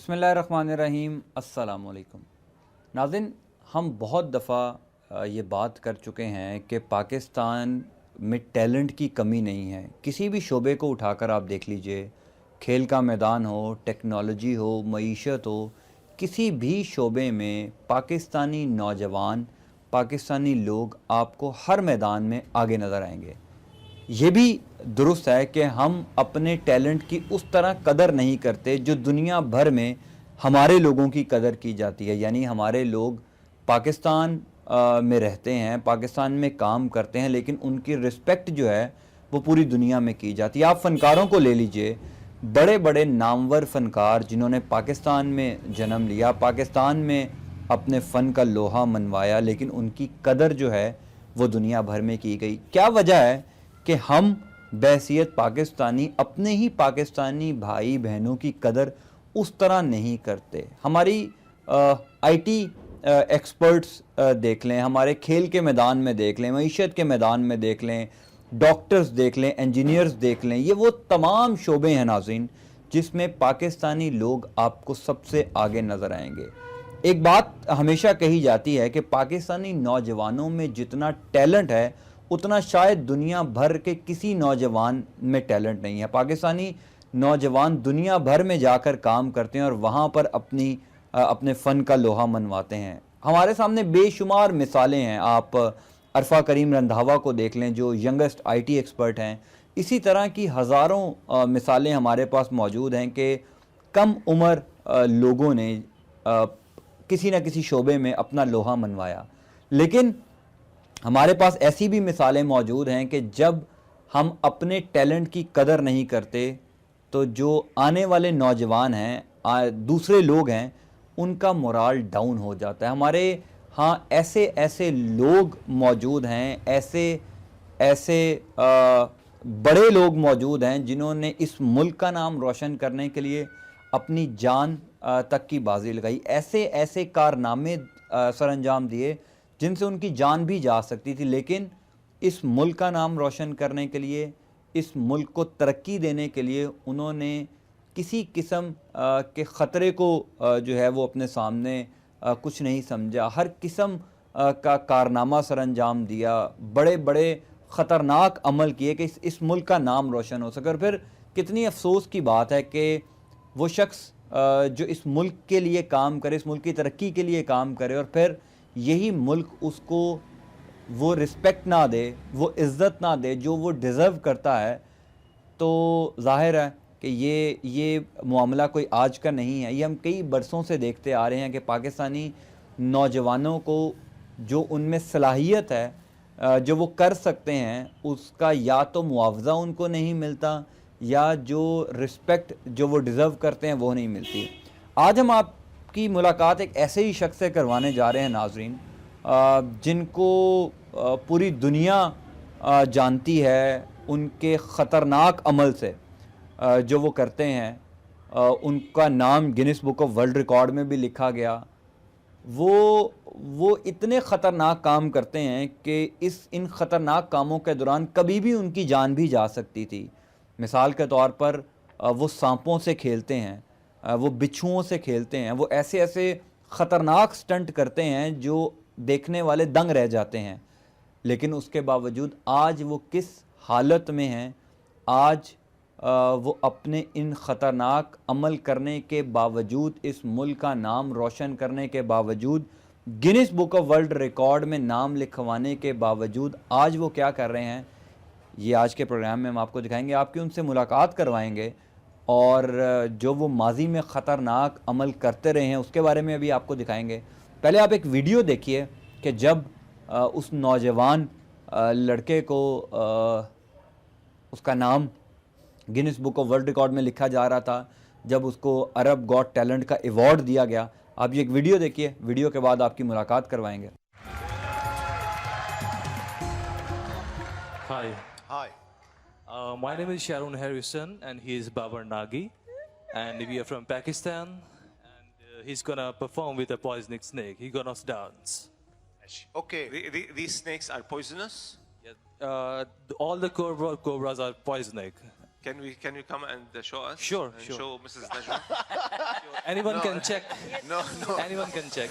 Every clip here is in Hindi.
बिस्मिल्लाहिर्रहमानिर्रहीम। अस्सलाम वालेकुम नाज़रीन, हम बहुत दफ़ा ये बात कर चुके हैं कि पाकिस्तान में टैलेंट की कमी नहीं है। किसी भी शोबे को उठाकर आप देख लीजिए, खेल का मैदान हो, टेक्नोलॉजी हो, मईशत हो, किसी भी शोबे में पाकिस्तानी नौजवान, पाकिस्तानी लोग आपको हर मैदान में आगे नज़र आएंगे। ये भी दुरुस्त है कि हम अपने टैलेंट की उस तरह कदर नहीं करते जो दुनिया भर में हमारे लोगों की कदर की जाती है। यानी हमारे लोग पाकिस्तान में रहते हैं, पाकिस्तान में काम करते हैं, लेकिन उनकी रिस्पेक्ट जो है वो पूरी दुनिया में की जाती है। आप फ़नकारों को ले लीजिए, बड़े बड़े नामवर फ़नकार जिन्होंने पाकिस्तान में जन्म लिया, पाकिस्तान में अपने फ़न का लोहा मनवाया, लेकिन उनकी कदर जो है वो दुनिया भर में की गई। क्या वजह है कि हम बहैसियत पाकिस्तानी अपने ही पाकिस्तानी भाई बहनों की कदर उस तरह नहीं करते। हमारी आईटी एक्सपर्ट्स देख लें, हमारे खेल के मैदान में देख लें, मईशत के मैदान में देख लें, डॉक्टर्स देख लें, इंजीनियर्स देख लें, ये वो तमाम शोबे हैं नाज़रीन जिसमें पाकिस्तानी लोग आपको सबसे आगे नज़र आएंगे। एक बात हमेशा कही जाती है कि पाकिस्तानी नौजवानों में जितना टैलेंट है उतना शायद दुनिया भर के किसी नौजवान में टैलेंट नहीं है। पाकिस्तानी नौजवान दुनिया भर में जाकर काम करते हैं और वहाँ पर अपने फ़न का लोहा मनवाते हैं। हमारे सामने बेशुमार मिसालें हैं। आप अरफा करीम रंधावा को देख लें जो यंगेस्ट आईटी एक्सपर्ट हैं। इसी तरह की हज़ारों मिसालें हमारे पास मौजूद हैं कि कम उम्र लोगों ने किसी न किसी शोबे में अपना लोहा मनवाया। लेकिन हमारे पास ऐसी भी मिसालें मौजूद हैं कि जब हम अपने टैलेंट की कदर नहीं करते तो जो आने वाले नौजवान हैं, दूसरे लोग हैं, उनका मोराल डाउन हो जाता है। हमारे हाँ ऐसे ऐसे लोग मौजूद हैं, ऐसे ऐसे बड़े लोग मौजूद हैं जिन्होंने इस मुल्क का नाम रोशन करने के लिए अपनी जान तक की बाजी लगाई। ऐसे ऐसे कारनामे सर अंजाम दिए जिनसे उनकी जान भी जा सकती थी, लेकिन इस मुल्क का नाम रोशन करने के लिए, इस मुल्क को तरक्की देने के लिए उन्होंने किसी किस्म के ख़तरे को जो है वो अपने सामने कुछ नहीं समझा। हर किस्म का कारनामा सर अंजाम दिया, बड़े बड़े ख़तरनाक अमल किए कि इस मुल्क का नाम रोशन हो सके। और फिर कितनी अफसोस की बात है कि वो शख्स जो इस मुल्क के लिए काम करे, इस मुल्क की तरक्की के लिए काम करे, और फिर यही मुल्क उसको वो रिस्पेक्ट ना दे, वो इज़्ज़त ना दे जो वो डिज़र्व करता है। तो ज़ाहिर है कि ये मामला कोई आज का नहीं है। ये हम कई बरसों से देखते आ रहे हैं कि पाकिस्तानी नौजवानों को जो उनमें सलाहियत है, जो वो कर सकते हैं, उसका या तो मुआवजा उनको नहीं मिलता या जो रिस्पेक्ट जो वो डिज़र्व करते हैं वो नहीं मिलती। आज हम आपकी मुलाकात एक ऐसे ही शख्स से करवाने जा रहे हैं नाज़रीन, जिनको पूरी दुनिया जानती है उनके ख़तरनाक अमल से जो वो करते हैं। उनका नाम Guinness book of world record में भी लिखा गया। वो इतने ख़तरनाक काम करते हैं कि इन ख़तरनाक कामों के दौरान कभी भी उनकी जान भी जा सकती थी। मिसाल के तौर पर वो सांपों से खेलते हैं, वो बिच्छुओं से खेलते हैं, वो ऐसे ऐसे ख़तरनाक स्टंट करते हैं जो देखने वाले दंग रह जाते हैं। लेकिन उसके बावजूद आज वो किस हालत में हैं, आज वो अपने इन ख़तरनाक अमल करने के बावजूद, इस मुल्क का नाम रोशन करने के बावजूद, Guinness book of world record में नाम लिखवाने के बावजूद आज वो क्या कर रहे हैं, ये आज के प्रोग्राम में हम आपको दिखाएंगे। आपकी उनसे मुलाकात करवाएंगे और जो वो माजी में ख़तरनाक अमल करते रहे हैं उसके बारे में अभी आपको दिखाएंगे। पहले आप एक वीडियो देखिए कि जब उस नौजवान लड़के को उसका नाम Guinness book of world record में लिखा जा रहा था, जब उसको अरब गॉट टैलेंट का अवार्ड दिया गया। आप ये एक वीडियो देखिए, वीडियो के बाद आपकी मुलाकात करवाएंगे। Hi, Hi. my name is Sharon Harrison and he is Babar Nagi and we are from Pakistan and he's gonna perform with a poisonous snake. He's gonna dance. Okay, these snakes are poisonous? Yeah, all the cobras are poisonous. Can you come and show us? Sure, and sure. show Mrs. Najma. Anyone can check. No, no, Anyone can check.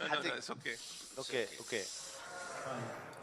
no, it's okay. Okay.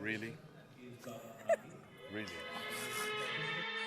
Really? Really?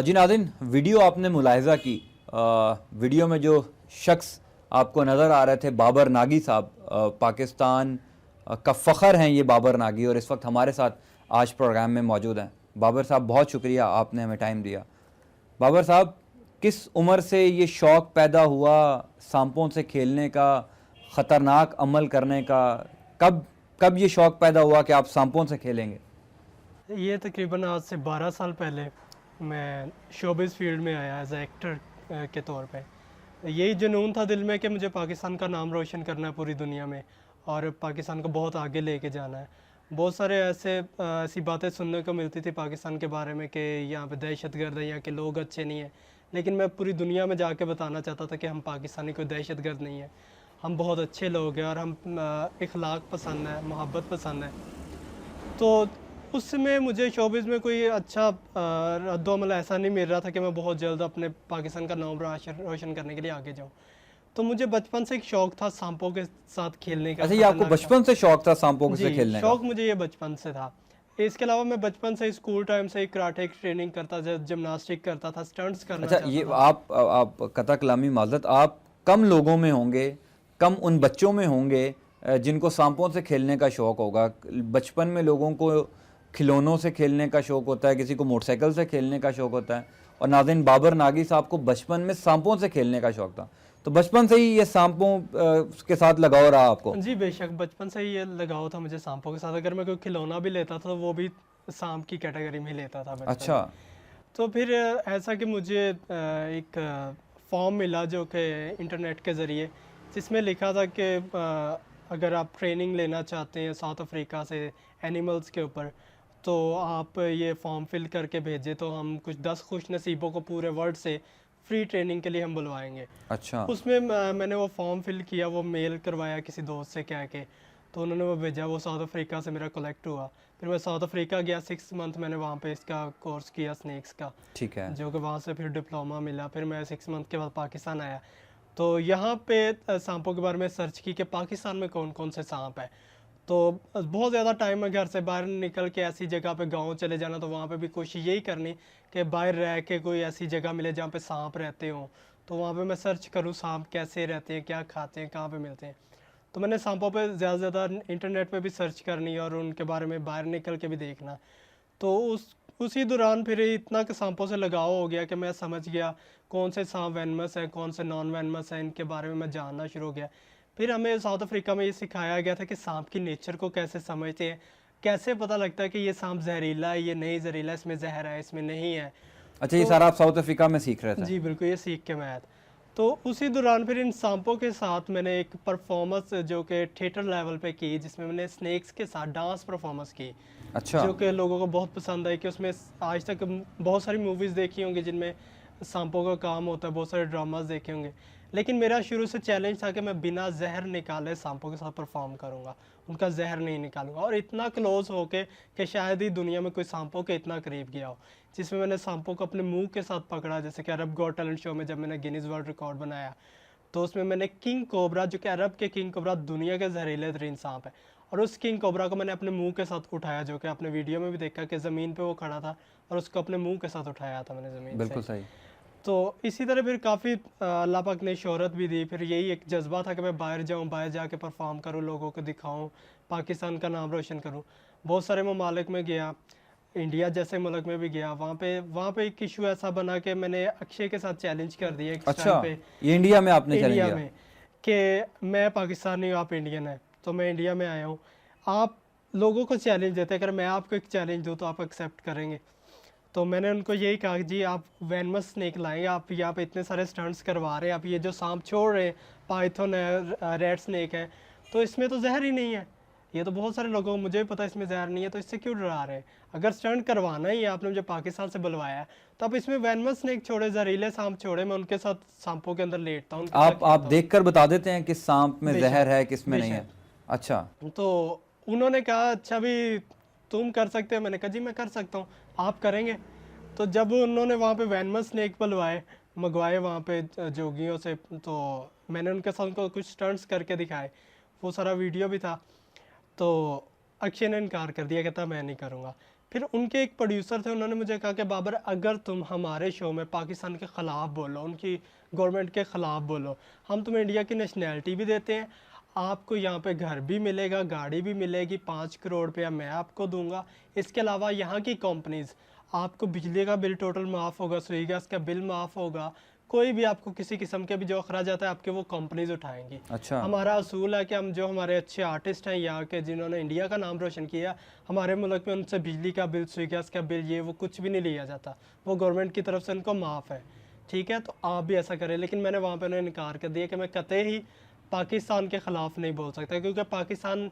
जी नाज़रीन, वीडियो आपने मुलाहिज़ा की। वीडियो में जो शख्स आपको नज़र आ रहे थे बाबर नागी साहब, पाकिस्तान का फ़ख्र हैं ये बाबर नागी, और इस वक्त हमारे साथ आज प्रोग्राम में मौजूद हैं। बाबर साहब, बहुत शुक्रिया, आपने हमें टाइम दिया। बाबर साहब, किस उम्र से ये शौक़ पैदा हुआ सांपों से खेलने का, ख़तरनाक अमल करने का? कब ये शौक़ पैदा हुआ कि आप सांपों से खेलेंगे? ये तकरीबन आज से 12 साल पहले मैं शोबिज़ फील्ड में आया एज एक्टर के तौर पे। यही जुनून था दिल में कि मुझे पाकिस्तान का नाम रोशन करना है पूरी दुनिया में और पाकिस्तान को बहुत आगे लेके जाना है। बहुत सारे ऐसी बातें सुनने को मिलती थी पाकिस्तान के बारे में कि यहाँ पे दहशतगर्द है, यहाँ के लोग अच्छे नहीं हैं, लेकिन मैं पूरी दुनिया में जाके बताना चाहता था कि हम पाकिस्तानी कोई दहशतगर्द नहीं है, हम बहुत अच्छे लोग हैं और हम इखलाक पसंद है, मोहब्बत पसंद है। तो उस समय मुझे शोबिज़ में कोई अच्छा रद्द-ओ-अमल ऐसा नहीं मिल रहा था कि मैं बहुत जल्द अपने पाकिस्तान का नाम रोशन करने के लिए आगे जाऊँ। तो मुझे बचपन से एक शौक़ था सांपों के साथ खेलने का। अच्छा, ये आपको बचपन से शौक़ था सांपों से खेलने का? शौक़ मुझे ये बचपन से था। इसके अलावा मैं बचपन से स्कूल टाइम से कराटे की ट्रेनिंग करता था, जिमनास्टिक करता था, स्टंट्स करना अच्छा, ये आप कता कलामी माज़रत, आप कम लोगों में होंगे, कम उन बच्चों में होंगे जिनको सांपों से खेलने का शौक़ होगा। बचपन में लोगों को खिलौनों से खेलने का शौक़ होता है, किसी को मोटरसाइकिल से खेलने का शौक़ होता है, और नाज़रीन, बाबर नागी साहब को बचपन में सांपों से खेलने का शौक़ था। तो बचपन से ही ये सांपों के साथ लगाव रहा आपको? जी बेशक, बचपन से ही ये लगाव था मुझे सांपों के साथ। अगर मैं कोई खिलौना भी लेता था तो वो भी सांप की कैटेगरी में लेता था। अच्छा। तो फिर ऐसा कि मुझे एक फॉर्म मिला जो कि इंटरनेट के ज़रिए, जिसमें लिखा था कि अगर आप ट्रेनिंग लेना चाहते हैं साउथ अफ्रीका से एनिमल्स के ऊपर, तो आप ये फॉर्म फिल करके भेजें तो हम कुछ 10 खुश नसीबों को पूरे वर्ल्ड से फ्री ट्रेनिंग के लिए हम बुलवाएंगे। अच्छा। उसमें मैंने वो फॉर्म फिल किया, वो मेल करवाया किसी दोस्त से कह के, तो उन्होंने वो भेजा, वो साउथ अफ्रीका से मेरा कलेक्ट हुआ। फिर मैं साउथ अफ्रीका गया, 6 मंथ मैंने वहाँ पे इसका कोर्स किया स्नेक्स का। ठीक है। जो कि वहाँ से फिर डिप्लोमा मिला। फिर मैं 6 मंथ के बाद पाकिस्तान आया, तो यहाँ पे सांपों के बारे में सर्च की कि पाकिस्तान में कौन कौन से सांप है। तो बहुत ज़्यादा टाइम में घर से बाहर निकल के ऐसी जगह पे गांव चले जाना, तो वहाँ पे भी कोशिश यही करनी कि बाहर रह के कोई ऐसी जगह मिले जहाँ पे सांप रहते हों, तो वहाँ पे मैं सर्च करूँ सांप कैसे रहते हैं, क्या खाते हैं, कहाँ पे मिलते हैं। तो मैंने सांपों पे ज़्यादा से ज़्यादा इंटरनेट पे भी सर्च करनी और उनके बारे में बाहर निकल के भी देखना। तो उसी दौरान फिर इतना कि सांपों से लगाव हो गया कि मैं समझ गया कौन से सांप वेनमस हैं, कौन से नॉन वेनमस हैं, इनके बारे में मैं जानना शुरू हो गया। फिर हमें साउथ अफ्रीका में ये सिखाया गया था कि सांप की नेचर को कैसे समझते हैं, कैसे पता लगता है कि ये सांप जहरीला है, ये नहीं जहरीला, इसमें जहर है, इसमें नहीं है। अच्छा, ये सारा आप साउथ अफ्रीका में सीख रहे थे? जी बिल्कुल, ये सीख के मैं आया था। तो उसी दौरान फिर इन सांपों के साथ मैंने एक परफॉर्मेंस जो कि थिएटर लेवल पे की, जिसमें मैंने स्नेक्स के साथ डांस परफॉर्मेंस की, अच्छा। जो कि लोगों को बहुत पसंद आई। कि उसमें आज तक बहुत सारी मूवीज़ देखी होंगी जिनमें सांपों का काम होता है, बहुत सारे ड्रामास देखे होंगे, लेकिन मेरा शुरू से चैलेंज था कि मैं बिना जहर निकाले सांपों के साथ परफॉर्म करूंगा, उनका जहर नहीं निकालूंगा। और इतना क्लोज होके कि शायद ही दुनिया में कोई सांपों के इतना करीब गया हो, जिसमें मैंने सांपों को अपने मुंह के साथ पकड़ा। जैसे कि अरब गॉट टैलेंट शो में जब मैंने गिनीज वर्ल्ड रिकॉर्ड बनाया, तो उसमें मैंने किंग कोबरा, जो कि अरब के किंग कोबरा दुनिया के जहरीले तरीन सांप है, और उस किंग कोबरा को मैंने अपने मुंह के साथ उठाया, जो कि आपने वीडियो में भी देखा कि ज़मीन पे वो खड़ा था और उसको अपने मुंह के साथ उठाया था मैंने ज़मीन से। बिल्कुल सही। तो इसी तरह फिर काफ़ी अल्लाह पाक ने शोहरत भी दी। फिर यही एक जज्बा था कि मैं बाहर जाऊँ, बाहर जाके परफॉर्म करूँ, लोगों को दिखाऊँ, पाकिस्तान का नाम रोशन करूँ। बहुत सारे ममालिक में गया, इंडिया जैसे मुल्क में भी गया। वहाँ पे एक इशू ऐसा बना कि मैंने अक्षय के साथ चैलेंज कर दिया एक अच्छा, टाइम पे, ये इंडिया में आपने चैलेंज इंडिया किया? में, कि मैं पाकिस्तानी हूँ, आप इंडियन है, तो मैं इंडिया में आया हूँ, आप लोगों को चैलेंज देते हैं, अगर मैं आपको एक चैलेंज दूँ तो आप एक्सेप्ट करेंगे? तो मैंने उनको यही कहा कि जी आप वेनमस स्नेक लाएंगे, आप यहाँ पे इतने सारे स्टंट्स करवा रहे हैं, आप ये जो सांप छोड़ रहे हैं, पाइथन है, रेड स्नेक है, तो इसमें तो जहर ही नहीं है। ये तो बहुत सारे लोगों को, मुझे भी पता है इसमें जहर नहीं है, तो इससे क्यों डरा रहे हैं? अगर स्टंट करवाना ही है, आपने मुझे पाकिस्तान से बुलवाया है, तो आप इसमें वेनमस स्नेक छोड़े, जहरीले सांप छोड़े, मैं उनके साथ सांपों के अंदर लेटता हूँ। आप देखकर बता देते हैं कि सांप में जहर है, किसमें नहीं है? अच्छा। तो उन्होंने कहा अच्छा भी तुम कर सकते हो? मैंने कहा जी मैं कर सकता हूँ, आप करेंगे? तो जब उन्होंने वहाँ पे वेनमस स्नेक मंगवाए वहाँ पे जोगियों से, तो मैंने उनके साथ उनको कुछ स्टंट्स करके दिखाए, वो सारा वीडियो भी था। तो अक्षय ने इनकार कर दिया, कहता मैं नहीं करूँगा। फिर उनके एक प्रोड्यूसर थे, उन्होंने मुझे कहा कि बाबर अगर तुम हमारे शो में पाकिस्तान के ख़िलाफ़ बोलो, उनकी गवर्नमेंट के ख़िलाफ़ बोलो, हम तुम्हें इंडिया की नेशनैलिटी भी देते हैं, आपको यहाँ पे घर भी मिलेगा, गाड़ी भी मिलेगी, 5 करोड़ रुपया मैं आपको दूंगा। इसके अलावा यहाँ की कंपनीज़, आपको बिजली का बिल टोटल माफ़ होगा, सुई गैस का बिल माफ़ होगा, कोई भी आपको किसी किस्म के भी जो अखराज आता है आपके वो कंपनीज उठाएंगी। अच्छा। हमारा असूल है कि हम जो हमारे अच्छे आर्टिस्ट हैं यहाँ के, जिन्होंने इंडिया का नाम रोशन किया, हमारे मुल्क में उनसे बिजली का बिल, सुई गैस का बिल, ये वो कुछ भी नहीं लिया जाता, वो गवर्नमेंट की तरफ से उनको माफ़ है। ठीक है, तो आप भी ऐसा करें। लेकिन मैंने वहाँ पर उन्हें इनकार कर दिया कि मैं कतई ही पाकिस्तान के ख़िलाफ़ नहीं बोल सकता, क्योंकि पाकिस्तान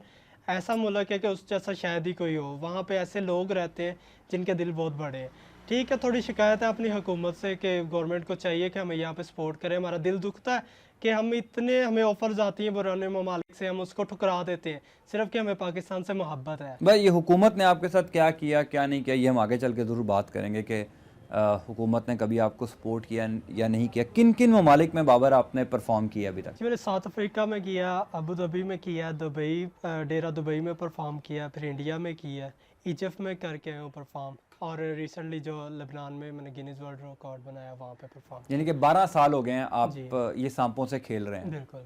ऐसा मुल्क है कि उस जैसा शायद ही कोई हो। वहाँ पे ऐसे लोग रहते हैं जिनके दिल बहुत बड़े हैं। ठीक है, थोड़ी शिकायत है अपनी हुकूमत से कि गवर्नमेंट को चाहिए कि हमें यहाँ पे सपोर्ट करें। हमारा दिल दुखता है कि हमें ऑफ़र्स आती हैं पुराने ममालिक से, हम उसको ठुकरा देते हैं सिर्फ कि हमें पाकिस्तान से मोहब्बत है। भाई, ये हुकूमत ने आपके साथ क्या किया क्या नहीं किया, ये हम आगे चल के ज़रूर बात करेंगे कि हुकूमत ने कभी आपको सपोर्ट किया या नहीं किया। किन किन ममालिक में बाबर आपने परफॉर्म किया अभी तक? मैंने साउथ अफ्रीका में किया, अबू धाबी में किया, दुबई, डेरा दुबई में परफॉर्म किया, फिर इंडिया में किया, इजिप्ट में करके आया हूँ परफॉर्म, और रिसेंटली जो लेबनान में मैंने गिनीज वर्ल्ड रिकॉर्ड बनाया वहाँ पे परफॉर्म। यानी कि 12 साल हो गए हैं आप ये सांपों से खेल रहे हैं? बिल्कुल,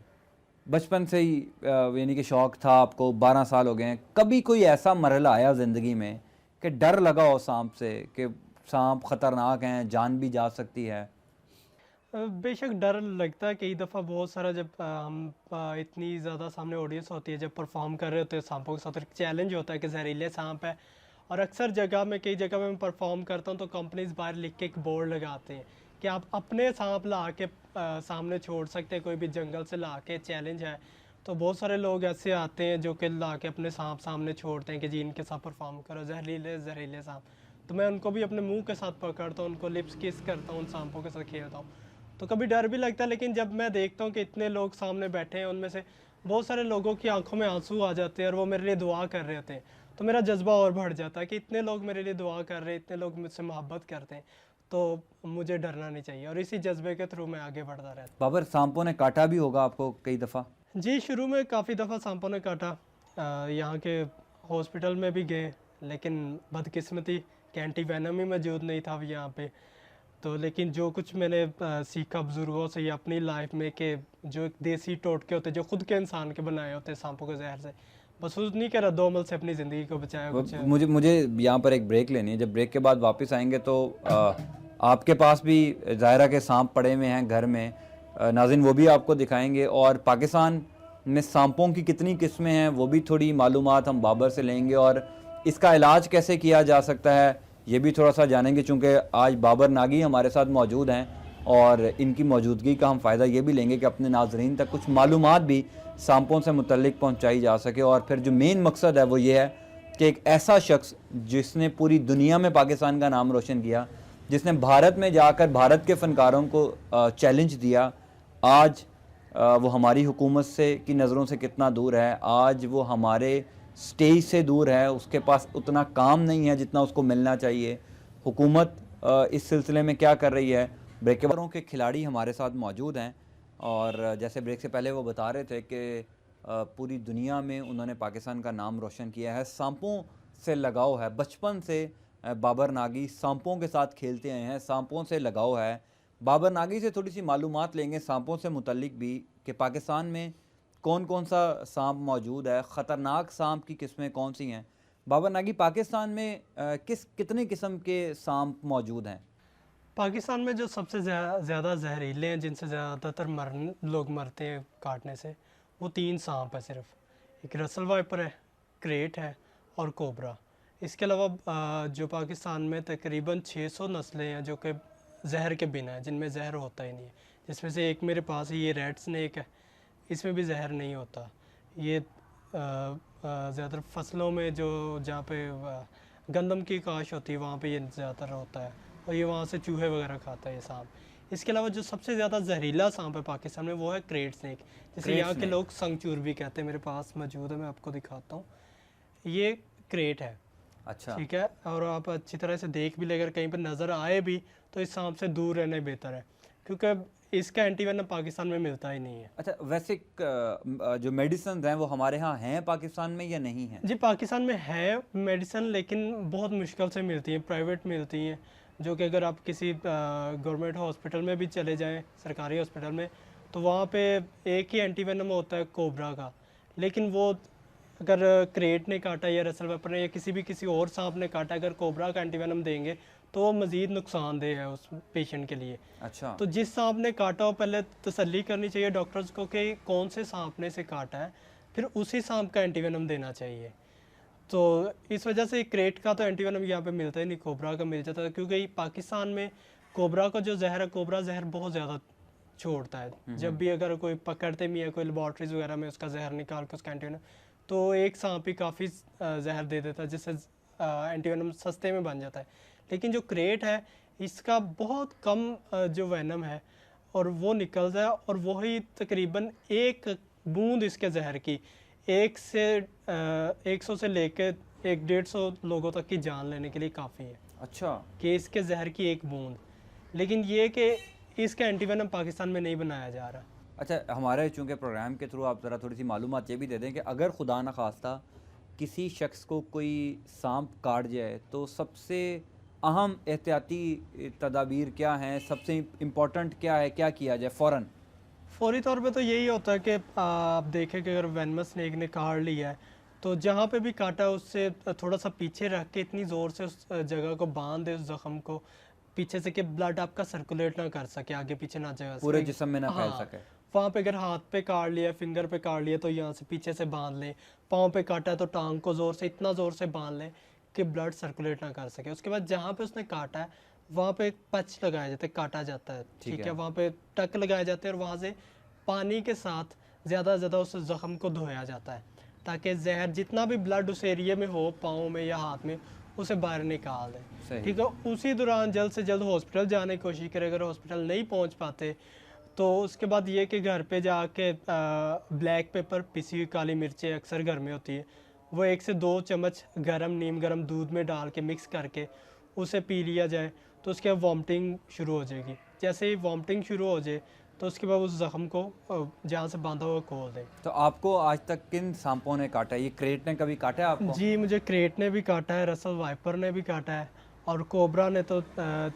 बचपन से ही यानी कि शौक़ था आपको, 12 साल हो गए हैं। कभी कोई ऐसा मरहला आया ज़िंदगी में कि डर लगा हो सांप से, कि सांप ख़तरनाक हैं, जान भी जा सकती है? बेशक डर लगता है कई दफ़ा, बहुत सारा। जब हम इतनी ज़्यादा सामने ऑडियंस होती है, जब परफॉर्म कर रहे होते हैं सांपों के साथ, एक चैलेंज होता है कि जहरीले सांप है। और अक्सर कई जगह में मैं परफॉर्म करता हूँ तो कंपनीज बाहर लिख के एक बोर्ड लगाते हैं कि आप अपने सांप ला के सामने छोड़ सकते हैं, कोई भी जंगल से ला के, चैलेंज है। तो बहुत सारे लोग ऐसे आते हैं जो कि ला के अपने सांप सामने छोड़ते हैं कि जी इनके साथ परफॉर्म करो, जहरीले सांप। तो मैं उनको भी अपने मुंह के साथ पकड़ता हूँ, उनको लिप्स किस करता हूँ, उन सांपों के साथ खेलता हूँ। तो कभी डर भी लगता है, लेकिन जब मैं देखता हूँ कि इतने लोग सामने बैठे हैं, उनमें से बहुत सारे लोगों की आंखों में आंसू आ जाते हैं और वो मेरे लिए दुआ कर रहे होते हैं, तो मेरा जज्बा और बढ़ जाता है कि इतने लोग मेरे लिए दुआ कर रहे हैं, इतने लोग मुझसे मोहब्बत करते हैं, तो मुझे डरना नहीं चाहिए। और इसी जज्बे के थ्रू मैं आगे बढ़ता रहता हूँ। बाबर, सांपों ने काटा भी होगा आपको कई दफ़ा? जी, शुरू में काफ़ी दफ़ा सांपों ने काटा, यहाँ के हॉस्पिटल में भी गए, लेकिन बदकिस्मती कि एंटी वेनम ही मौजूद नहीं था यहाँ पे। तो लेकिन जो कुछ मैंने सीखा बुजुर्गों से या अपनी लाइफ में कि जो एक देसी टोटके होते जो खुद के इंसान के बनाए होते सांपों के जहर से, बस उस नहीं कह रहा 2 अमल से अपनी ज़िंदगी को बचाया कुछ। मुझे यहाँ पर एक ब्रेक लेनी है। जब ब्रेक के बाद वापस आएंगे तो आपके पास भी ज़ाहिरा के सांप पड़े हुए हैं घर में, नाज़रीन वो भी आपको दिखाएंगे, और पाकिस्तान में सांपों की कितनी किस्में हैं वो भी थोड़ी मालूमात हम बाबर से लेंगे, और इसका इलाज कैसे किया जा सकता है ये भी थोड़ा सा जानेंगे। चूँकि आज बाबर नागी हमारे साथ मौजूद हैं और इनकी मौजूदगी का हम फ़ायदा ये भी लेंगे कि अपने नाजरीन तक कुछ मालूमात भी सांपों से मुतल्लिक पहुँचाई जा सके। और फिर जो मेन मकसद है वो ये है कि एक ऐसा शख्स जिसने पूरी दुनिया में पाकिस्तान का नाम रोशन किया, जिसने भारत में जाकर भारत के फ़नकारों को चैलेंज दिया, आज वो हमारी हुकूमत से की नज़रों से कितना दूर है, आज वो हमारे स्टेज से दूर है, उसके पास उतना काम नहीं है जितना उसको मिलना चाहिए। हुकूमत इस सिलसिले में क्या कर रही है? ब्रेक के खिलाड़ी हमारे साथ मौजूद हैं, और जैसे ब्रेक से पहले वो बता रहे थे कि पूरी दुनिया में उन्होंने पाकिस्तान का नाम रोशन किया है। सांपों से लगाव है, बचपन से बाबर नागी सांपों के साथ खेलते आए हैं, सांपों से लगाव है। बाबर नागी से थोड़ी सी मालूमात लेंगे सांपों से मुतल्लिक भी कि पाकिस्तान में कौन कौन सा सांप मौजूद है, ख़तरनाक सांप की किस्में कौन सी हैं। बाबर नागी, पाकिस्तान में कितने किस्म के सांप मौजूद हैं? पाकिस्तान में जो सबसे ज़्यादा जहरीले हैं, जिनसे ज़्यादातर लोग मरते हैं काटने से, वो 3 सांप है सिर्फ। एक रसल वाइपर है, क्रेट है और कोबरा। इसके अलावा जो पाकिस्तान में तकरीबन 600 नस्लें हैं जो कि जहर के बिना है, जिनमें जहर होता ही नहीं है। जिसमें से एक मेरे पास है, ये रेड स्नेक है, इसमें भी जहर नहीं होता। ये ज़्यादातर फसलों में जो जहाँ पे गंदम की काश होती है वहाँ पे ये ज़्यादातर होता है, और ये वहाँ से चूहे वगैरह खाता है ये सांप। इसके अलावा जो सबसे ज़्यादा जहरीला सांप है पाकिस्तान में वो है क्रेट स्नेक, जिसे यहाँ के लोग संगचूर भी कहते हैं। मेरे पास मौजूद है, मैं आपको दिखाता हूँ। ये क्रेट है, अच्छा, ठीक है, और आप अच्छी तरह से देख भी ले, अगर कहीं पर नज़र आए भी तो इस सांप से दूर रहना ही बेहतर है, क्योंकि इसका एंटीवेनम पाकिस्तान में मिलता ही नहीं है। अच्छा, वैसे जो मेडिसिन हैं वो हमारे यहाँ हैं पाकिस्तान में या नहीं हैं? जी पाकिस्तान में है मेडिसिन, लेकिन बहुत मुश्किल से मिलती हैं, प्राइवेट मिलती हैं, जो कि अगर आप किसी गवर्नमेंट हॉस्पिटल में भी चले जाएं, सरकारी हॉस्पिटल में, तो वहाँ पे एक ही एंटीवेनम होता है कोबरा का। लेकिन वो अगर क्रेट ने काटा या रसल वाइपर ने या किसी और सांप ने काटा, अगर कोबरा का एंटीवेनम देंगे तो वो मज़ीद नुकसानदेह है उस पेशेंट के लिए। अच्छा, तो जिस सांप ने काटा हो पहले तसल्ली करनी चाहिए डॉक्टर्स को कि कौन से सांप ने से काटा है, फिर उसी सांप का एंटीवेनम देना चाहिए। तो इस वजह से क्रेट का तो एंटीवेनम यहाँ पे मिलता ही नहीं, कोबरा का मिल जाता है, क्योंकि पाकिस्तान में कोबरा का जो जहर है, कोबरा जहर बहुत ज़्यादा छोड़ता है। जब भी अगर कोई पकड़ते भी है, कोई लेबॉर्ट्रीज वगैरह में उसका जहर निकाल के उसका एंटीवेनम, तो एक सांप ही काफ़ी जहर दे देता है, जिससे एंटीवेनम सस्ते में बन जाता है। लेकिन जो क्रेट है इसका बहुत कम जो वेनम है और वो निकलता है, और वही तकरीबन एक बूंद इसके जहर की 100 से लेकर 150 लोगों तक की जान लेने के लिए काफ़ी है। अच्छा, कि इसके जहर की एक बूंद, लेकिन ये कि इसका एंटीवेनम पाकिस्तान में नहीं बनाया जा रहा। अच्छा, हमारे चूँकि प्रोग्राम के थ्रू आप ज़रा थोड़ी सी मालूमात ये भी दे दें कि अगर खुदा न खास्ता किसी शख्स को कोई सांप काट जाए तो सबसे अहम एहतियाती तदाबीर क्या हैं, सबसे इम्पोर्टेंट क्या है, क्या किया जाए फ़ौरी तौर पे तो यही होता है कि आप देखें कि अगर वेनमस स्नेक ने काट लिया है तो जहाँ पे भी काटा उससे थोड़ा सा पीछे रख के इतनी ज़ोर से उस जगह को बांध दे, उस ज़ख्म को पीछे से, कि ब्लड आपका सर्कुलेट ना कर सके, आगे पीछे ना जाए, पूरे जिस्म में ना फैल हाँ, सके। वहाँ पे अगर हाथ पे काट लिया, फिंगर पे काट लिया, तो यहाँ से पीछे से बांध लें। पाँव पे काटा है तो टांग को ज़ोर से, इतना ज़ोर से बांध लें कि ब्लड सर्कुलेट ना कर सके। उसके बाद जहाँ पे उसने काटा है वहाँ पे एक पच लगाया जाता है, काटा जाता है, ठीक है, वहाँ पे टक लगाए जाते हैं, और वहाँ से पानी के साथ ज़्यादा से ज़्यादा उस ज़ख्म को धोया जाता है, ताकि जहर जितना भी ब्लड उस एरिया में हो, पाँव में या हाथ में, उसे बाहर निकाल दें, ठीक है। उसी दौरान जल्द से जल्द हॉस्पिटल जाने की कोशिश करें। अगर हॉस्पिटल नहीं पहुँच पाते तो उसके बाद ये कि घर पे जाके ब्लैक पेपर, पिसी हुई काली मिर्चें अक्सर घर में होती है, वो 1 से 2 चम्मच नीम गर्म दूध में डाल के मिक्स करके उसे पी लिया जाए, तो उसके बाद वॉमिटिंग शुरू हो जाएगी। जैसे ही वॉमिटिंग शुरू हो जाए तो उसके बाद उस ज़ख्म को जहाँ से बांधा हुआ खोल दें। तो आपको आज तक किन सांपों ने काटा है? ये क्रेट ने कभी काटा है आपको? जी मुझे क्रेट ने भी काटा है, रसल वाइपर ने भी काटा है, और कोबरा ने तो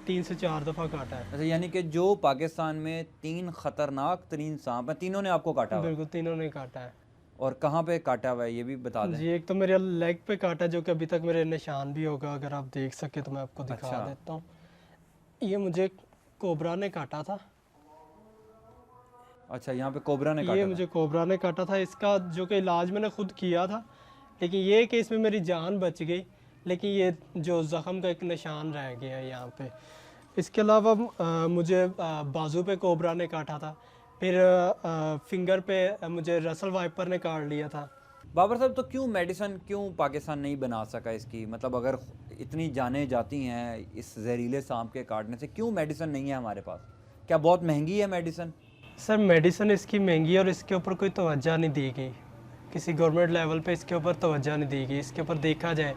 3 से 4 दफ़ा काटा है। अच्छा, यानी कि जो पाकिस्तान में 3 ख़तरनाक तरीन सांप हैं, तीनों ने आपको काटा हुआ है? बिल्कुल, तीनों ने काटा है और कहाँ पे काटा हुआ है ये भी बता दें। जी। एक तो मेरे लेग पे काटा है, जो कि अभी तक मेरे निशान भी होगा, अगर आप देख सके तो मैं आपको दिखा अच्छा। देता हूँ। ये मुझे कोबरा ने काटा था, अच्छा, यहाँ पे कोबरा ने ये काटा मुझे कोबरा ने काटा था। इसका जो कि इलाज मैंने खुद किया था, लेकिन ये कि इसमें मेरी जान बच गई, लेकिन ये जो ज़ख़म का एक निशान रह गया है यहाँ पे। इसके अलावा मुझे बाजू पे कोबरा ने काटा था, फिर फिंगर पे मुझे रसल वाइपर ने काट लिया था। बाबर साहब, तो क्यों मेडिसिन क्यों पाकिस्तान नहीं बना सका इसकी? मतलब अगर इतनी जानें जाती हैं इस जहरीले सांप के काटने से, क्यों मेडिसिन नहीं है हमारे पास? क्या बहुत महंगी है मेडिसिन? सर, मेडिसिन इसकी महंगी है और इसके ऊपर कोई तवज्जो नहीं दी गई, किसी गवर्नमेंट लेवल पे इसके ऊपर तवज्जो नहीं दी गई। इसके ऊपर देखा जाए,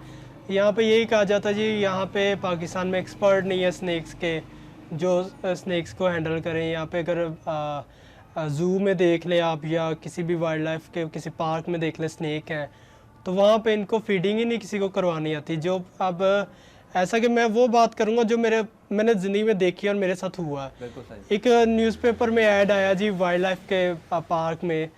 यहाँ पे यही कहा जाता है जी, यहाँ पे पाकिस्तान में एक्सपर्ट नहीं है स्नेक्स के, जो स्नेक्स को हैंडल करें। यहाँ पे अगर ज़ू में देख लें आप, या किसी भी वाइल्ड लाइफ के किसी पार्क में देख लें स्नेक है, तो वहाँ पे इनको फीडिंग ही नहीं किसी को करवानी आती। जो अब ऐसा कि मैं वो बात करूँगा जो मैंने ज़िंदगी में देखी और मेरे साथ हुआ है। बिल्कुल सही। एक न्यूज़पेपर में ऐड आया जी, वाइल्ड लाइफ के पार्क में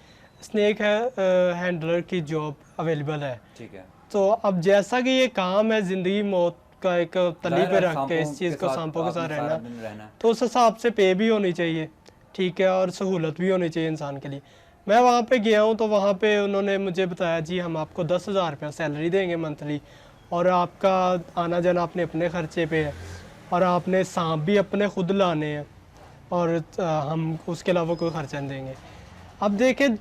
स्नेक है हैंडलर की जॉब अवेलेबल है। ठीक है। तो अब जैसा कि ये काम है ज़िंदगी मौत का एक तली ज़ाहिर पे है, रख के इस सांपों चीज़ को, साथ सांपों के साथ आपने सारा रहना, दिन रहना है। तो उस हिसाब से पे भी होनी चाहिए, ठीक है, और सहूलत भी होनी चाहिए इंसान के लिए। मैं वहाँ पे गया हूँ, तो वहाँ पे उन्होंने मुझे बताया जी, हम आपको 10,000 रुपया सैलरी देंगे मंथली, और आपका आना जाना अपने अपने खर्चे पे है, और आपने सांप भी अपने खुद लाने हैं, और हम उसके अलावा कोई खर्चा नहीं देंगे। अब देखें,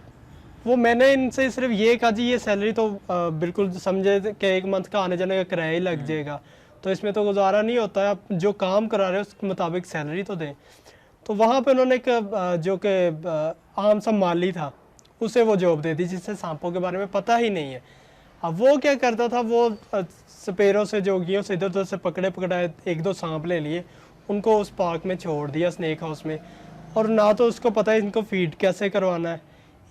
वो मैंने इनसे सिर्फ ये कहा जी, ये सैलरी तो बिल्कुल समझे कि एक मंथ का आने जाने का किराया ही लग जाएगा, तो इसमें तो गुजारा नहीं होता है, आप जो काम करा रहे हो उसके मुताबिक सैलरी तो दें। तो वहाँ पे उन्होंने एक जो कि आम सा माली था, उसे वो जॉब दे दी, जिससे सांपों के बारे में पता ही नहीं है। अब वो क्या करता था, वो सपेरों से, जोगियों से इधर उधर से पकड़े पकड़ाए 1-2 सांप ले लिए, उनको उस पार्क में छोड़ दिया, स्नेक हाउस में, और ना तो उसको पता है इनको फीड कैसे करवाना है,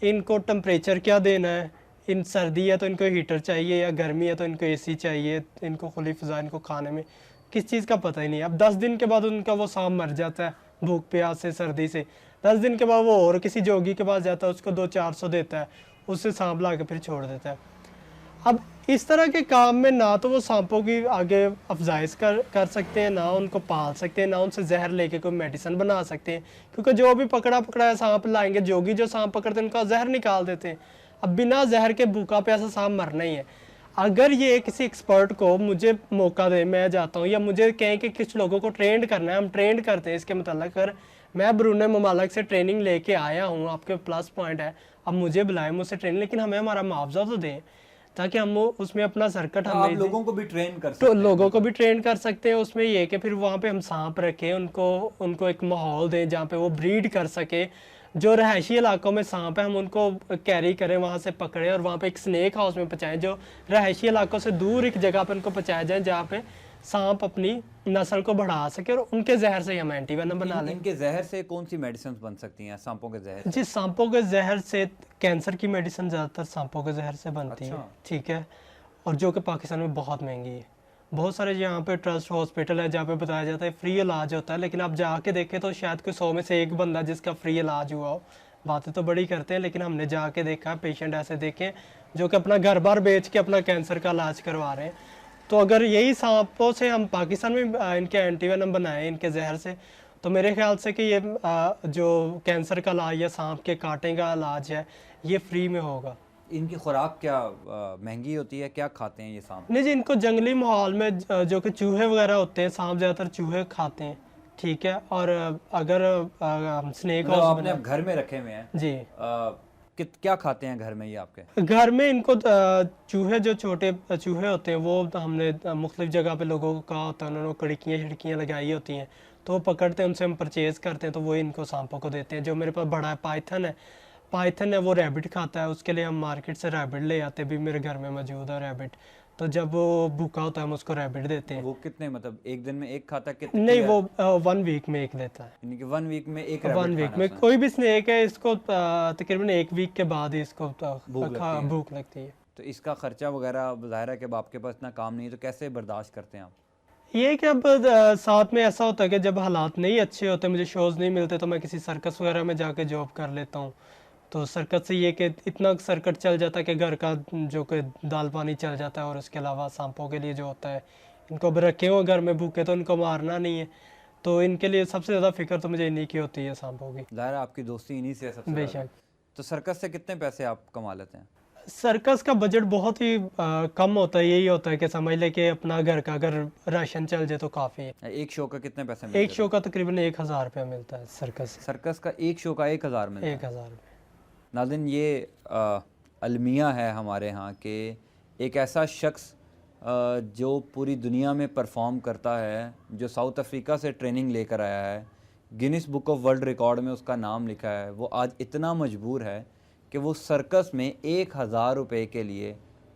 इनको टेम्परेचर क्या देना है, इन सर्दी है तो इनको हीटर चाहिए, या गर्मी है तो इनको एसी चाहिए, इनको खुली फ़िज़ा, इनको खाने में किस चीज़ का पता ही नहीं। अब 10 दिन के बाद उनका वो सांप मर जाता है भूख प्यास से, सर्दी से। 10 दिन के बाद वो और किसी जोगी के पास जाता है, उसको 200-400 देता है, उससे सांप ला के फिर छोड़ देता है। अब इस तरह के काम में ना तो वो सांपों की आगे अफजाइश कर सकते हैं, ना उनको पाल सकते हैं, ना उनसे जहर लेके कोई मेडिसिन बना सकते हैं, क्योंकि जो भी पकड़ा सांप लाएंगे, जोगी जो सांप पकड़ते हैं उनका जहर निकाल देते हैं। अब बिना जहर के भूखा प्यासा सांप मरना ही है। अगर ये किसी एक्सपर्ट को मुझे मौका दे, मैं जाता हूँ, या मुझे कहें कि कुछ लोगों को ट्रेंड करना है, हम ट्रेंड करते हैं इसके मतलब, अगर मैं ब्रूने ममालिक से ट्रेनिंग लेके आया हूँ, आपके प्लस पॉइंट है, अब मुझे बुलाएं, मुझसे ट्रेनिंग, लेकिन हमें हमारा मुआवजा तो दें, ताकि हम उसमें अपना सर्कट तो हम आप लोगों को भी ट्रेन कर सकते तो हैं। लोगों को भी ट्रेन कर सकते हैं उसमें। ये कि फिर वहाँ पे हम सांप रखें, उनको एक माहौल दें जहाँ पे वो ब्रीड कर सके। जो रहायशी इलाकों में सांप है, हम उनको कैरी करें, वहाँ से पकड़ें और वहाँ पे एक स्नेक हाउस में पहुँचाएं, जो रहायशी इलाकों से दूर एक जगह पे उनको पहुँचाया जाए, जहाँ पे सांप अपनी नस्ल को बढ़ा सके, और उनके जहर से हम एंटीवेनम बना लें। इनके जहर से कौन सी मेडिसिन बन सकती हैं, सांपों के जहर? जी, सांपों के जहर से कैंसर की मेडिसिन ज़्यादातर सांपों के जहर से बनती है, अच्छा। ठीक है, और जो कि पाकिस्तान में बहुत महंगी है। बहुत सारे यहाँ पे ट्रस्ट हॉस्पिटल है जहाँ पे बताया जाता है फ्री इलाज होता है, लेकिन आप जाके देखें तो शायद कोई 100 में से एक बंदा जिसका फ्री इलाज हुआ हो। बातें तो बड़ी करते हैं, लेकिन हमने जाके देखा, पेशेंट ऐसे देखे जो कि अपना घर बार बेच के अपना कैंसर का इलाज करवा रहे हैं। तो अगर यही सांपों से हम पाकिस्तान में इनके एंटीवेनम बनाए, इनके जहर से, तो मेरे ख्याल से कि ये जो कैंसर का इलाज या सांप के कांटे का इलाज है, ये फ्री में होगा। इनकी खुराक क्या महंगी होती है? क्या खाते हैं ये सांप? नहीं जी, इनको जंगली माहौल में जो कि चूहे वगैरह होते हैं, सांप ज़्यादातर चूहे खाते हैं, ठीक है। और अगर हम स्नेक मतलब हाउस आपने घर में रखे हुए हैं जी, क्या खाते हैं घर में ये आपके? घर में इनको चूहे, जो छोटे चूहे होते हैं, वो हमने मुख्तलिफ जगह पे लोगों को कहा होता है, उन्होंने खिड़कियाँ खिड़कियाँ लगाई होती हैं, तो वो पकड़ते हैं, उनसे हम परचेज़ करते हैं, तो वो इनको सांपों को देते हैं। जो मेरे पास बड़ा पाइथन है, वो रैबिट खाता है, उसके लिए हम मार्केट से रैबिट ले आते हैं, भी मेरे घर में मौजूद है रैबिट। तो जब वो भूखा होता है हम उसको रैबिट देते हैं। वो कितने, मतलब एक दिन में एक खाता है कितने? नहीं, वो 1 वीक में एक देता है। यानी कि 1 वीक में एक 1 वीक में कोई भी स्नेक है, इसको तकरीबन 1 वीक के बाद ही इसको भूख लगती है। तो इसका खर्चा वगैरह, ज़ाहिर है कि अब आपके पास इतना काम नहीं है, तो कैसे बर्दाश्त करते हैं आप? ये कि अब साथ में ऐसा होता है कि जब हालात नहीं अच्छे होते, मुझे शोज़ नहीं मिलते, तो मैं किसी सर्कस वगैरह में जाके जॉब कर लेता हूँ। तो सर्कस से ये कि इतना सर्कट चल जाता है कि घर का जो कि दाल पानी चल जाता है, और उसके अलावा सांपों के लिए जो होता है, इनको अब रखे हुए घर में भूखे तो इनको मारना नहीं है, तो इनके लिए सबसे ज़्यादा फिक्र तो मुझे इन्हीं की होती है, सांपों की। ज़ाहिर है आपकी दोस्ती इन्हीं से है सबसे ज़्यादा। बेशक। तो सर्कस से कितने पैसे आप कमा लेते हैं? सर्कस का बजट बहुत ही कम होता है, यही होता है कि समझ ले कि अपना घर का अगर राशन चल जाए तो काफ़ी है। एक शो का कितने पैसे मिलते एक शो का तकरीबन 1000 रुपया मिलता है सर्कस से। सर्कस का एक शो का 1000 मिलता है। 1000 रुपये। नाज़रीन, ये अलमिया है हमारे यहाँ के एक ऐसा शख्स जो पूरी दुनिया में परफॉर्म करता है, जो साउथ अफ्रीका से ट्रेनिंग लेकर आया है, Guinness book of world record में उसका नाम लिखा है। वो आज इतना मजबूर है कि वो सर्कस में 1000 रुपये के लिए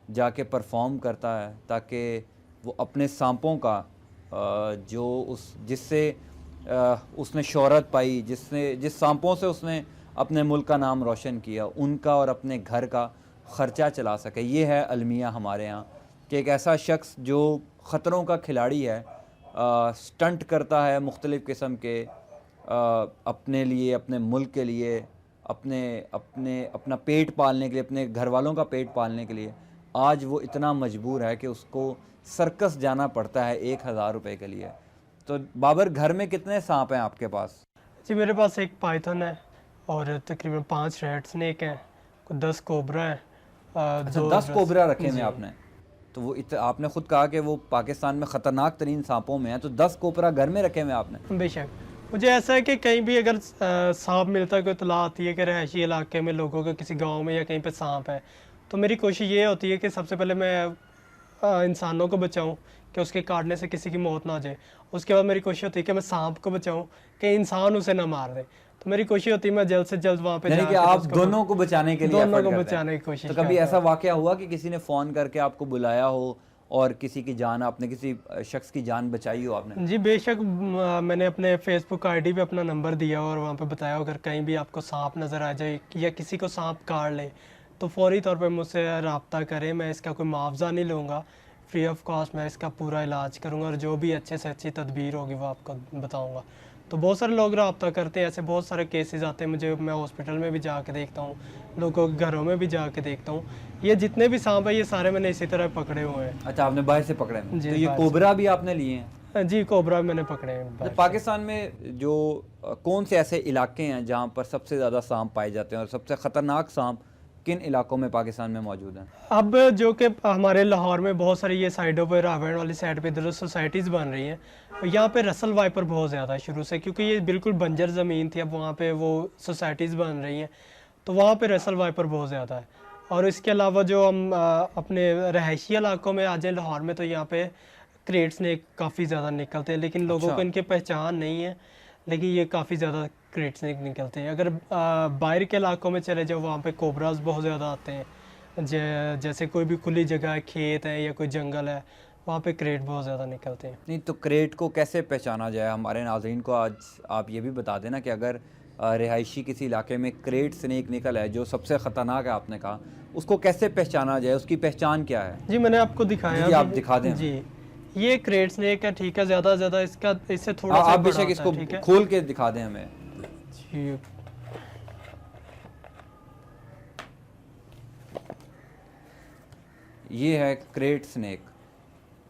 जाके परफॉर्म करता है, ताकि वो अपने सांपों का जो जिससे उसने शोहरत पाई, जिस सांपों से उसने अपने मुल्क का नाम रोशन किया, उनका और अपने घर का ख़र्चा चला सके। ये है अलमिया हमारे यहाँ कि एक ऐसा शख्स जो ख़तरों का खिलाड़ी है, स्टंट करता है मुख्तलिफ़ किस्म के, अपने लिए, अपने मुल्क के लिए, अपना पेट पालने के लिए, अपने घर वालों का पेट पालने के लिए। आज वो इतना मजबूर है कि उसको सर्कस जाना पड़ता है 1000 रुपये के लिए। तो बाबर, घर में कितने सांप हैं आपके पास? जी मेरे पास एक पाइथन है और तकरीबन 5 रेड स्नेक हैं, 10 कोबरा है। अच्छा, 10 कोबरा रखे हुए आपने? तो वो आपने खुद कहा कि वो पाकिस्तान में ख़तरनाक तरीन सांपों में है, तो 10 कोबरा घर में रखे हुए आपने? बेशक। मुझे ऐसा है कि कहीं भी अगर सांप मिलता है, कोई इतला आती है कि रहायशी इलाके में लोगों के किसी गांव में या कहीं पे सांप है, तो मेरी कोशिश ये होती है कि सबसे पहले मैं इंसानों को बचाऊं कि उसके काटने से किसी की मौत ना हो जाए। उसके बाद मेरी कोशिश होती है कि मैं सांप को बचाऊं कि इंसान उसे ना मार दे। तो मेरी कोशिश होती है मैं जल्द से जल्द वहाँ पे यानी कि आप दोनों को बचाने के लिए दोनों एफर्ट को करते हैं। बचाने की कोशिश तो कभी करता ऐसा वाकया हुआ कि किसी ने फ़ोन करके आपको बुलाया हो और किसी की जान, आपने किसी शख्स की जान बचाई हो आपने? जी बेशक। मैंने अपने फेसबुक आईडी पे अपना नंबर दिया और वहाँ पे बताया अगर कहीं भी आपको सांप नज़र आ जाए या किसी को सांप काट ले तो फौरी तौर पे मुझसे रब्ता करें। मैं इसका कोई मुआवजा नहीं लूँगा, फ्री ऑफ कॉस्ट मैं इसका पूरा इलाज करूँगा और जो भी अच्छे से अच्छी तदबीर होगी वो आपको बताऊँगा। तो बहुत सारे लोग रब्ता करते हैं, ऐसे बहुत सारे केसेस आते हैं मुझे। मैं हॉस्पिटल में भी जाके देखता हूँ, लोगों के घरों में भी जाके देखता हूँ। ये जितने भी सांप है ये सारे मैंने इसी तरह पकड़े हुए हैं। अच्छा, आपने बाहर से पकड़े हैं? जी, तो ये बाहर से। कोबरा भी आपने लिए हैं? जी कोबरा मैंने पकड़े हैं तो बाहर से। पाकिस्तान में जो कौन से ऐसे इलाके हैं जहाँ पर सबसे ज़्यादा सांप पाए जाते हैं और सबसे ख़तरनाक सांप किन इलाकों में पाकिस्तान में मौजूद हैं? अब जो कि हमारे लाहौर में बहुत सारी ये साइडों पर रावण वाली साइड पे इधर सोसाइटीज़ बन रही हैं। यहाँ पे रसल वाइपर बहुत ज़्यादा है शुरू से, क्योंकि ये बिल्कुल बंजर ज़मीन थी, अब वहाँ पे वो सोसाइटीज़ बन रही हैं, तो वहाँ पे रसल वाइपर बहुत ज़्यादा है। और इसके अलावा जो हम अपने रहायशी इलाकों में आ जाए लाहौर में, तो यहाँ पे क्रेट स्नेक काफ़ी ज़्यादा निकलते हैं, लेकिन लोगों अच्छा। को इनकी पहचान नहीं है, लेकिन ये काफ़ी ज़्यादा क्रेट स्नेक निकलते हैं। अगर बाहर के इलाकों में चले जाओ वहाँ पे कोबराज बहुत ज़्यादा आते हैं। जैसे कोई भी खुली जगह है, खेत है या कोई जंगल है, वहाँ पे क्रेट बहुत ज़्यादा निकलते हैं। नहीं, तो क्रेट को कैसे पहचाना जाए? हमारे नाज़रीन को आज आप ये भी बता देना कि अगर रिहायशी किसी इलाके में क्रेट स्नेक निकल है जो सबसे ख़तरनाक है आपने कहा, उसको कैसे पहचाना जाए? उसकी पहचान क्या है? जी मैंने आपको दिखाया जी, आप अभी। दिखा दें। जी ये क्रेट स्नेक है, ठीक है। ज़्यादा से ज़्यादा इससे थोड़ा सा आप बड़ा बेशक होता है, इसको ठीक है? खोल के दिखा दें हमें। जी ये है क्रेट स्नेक।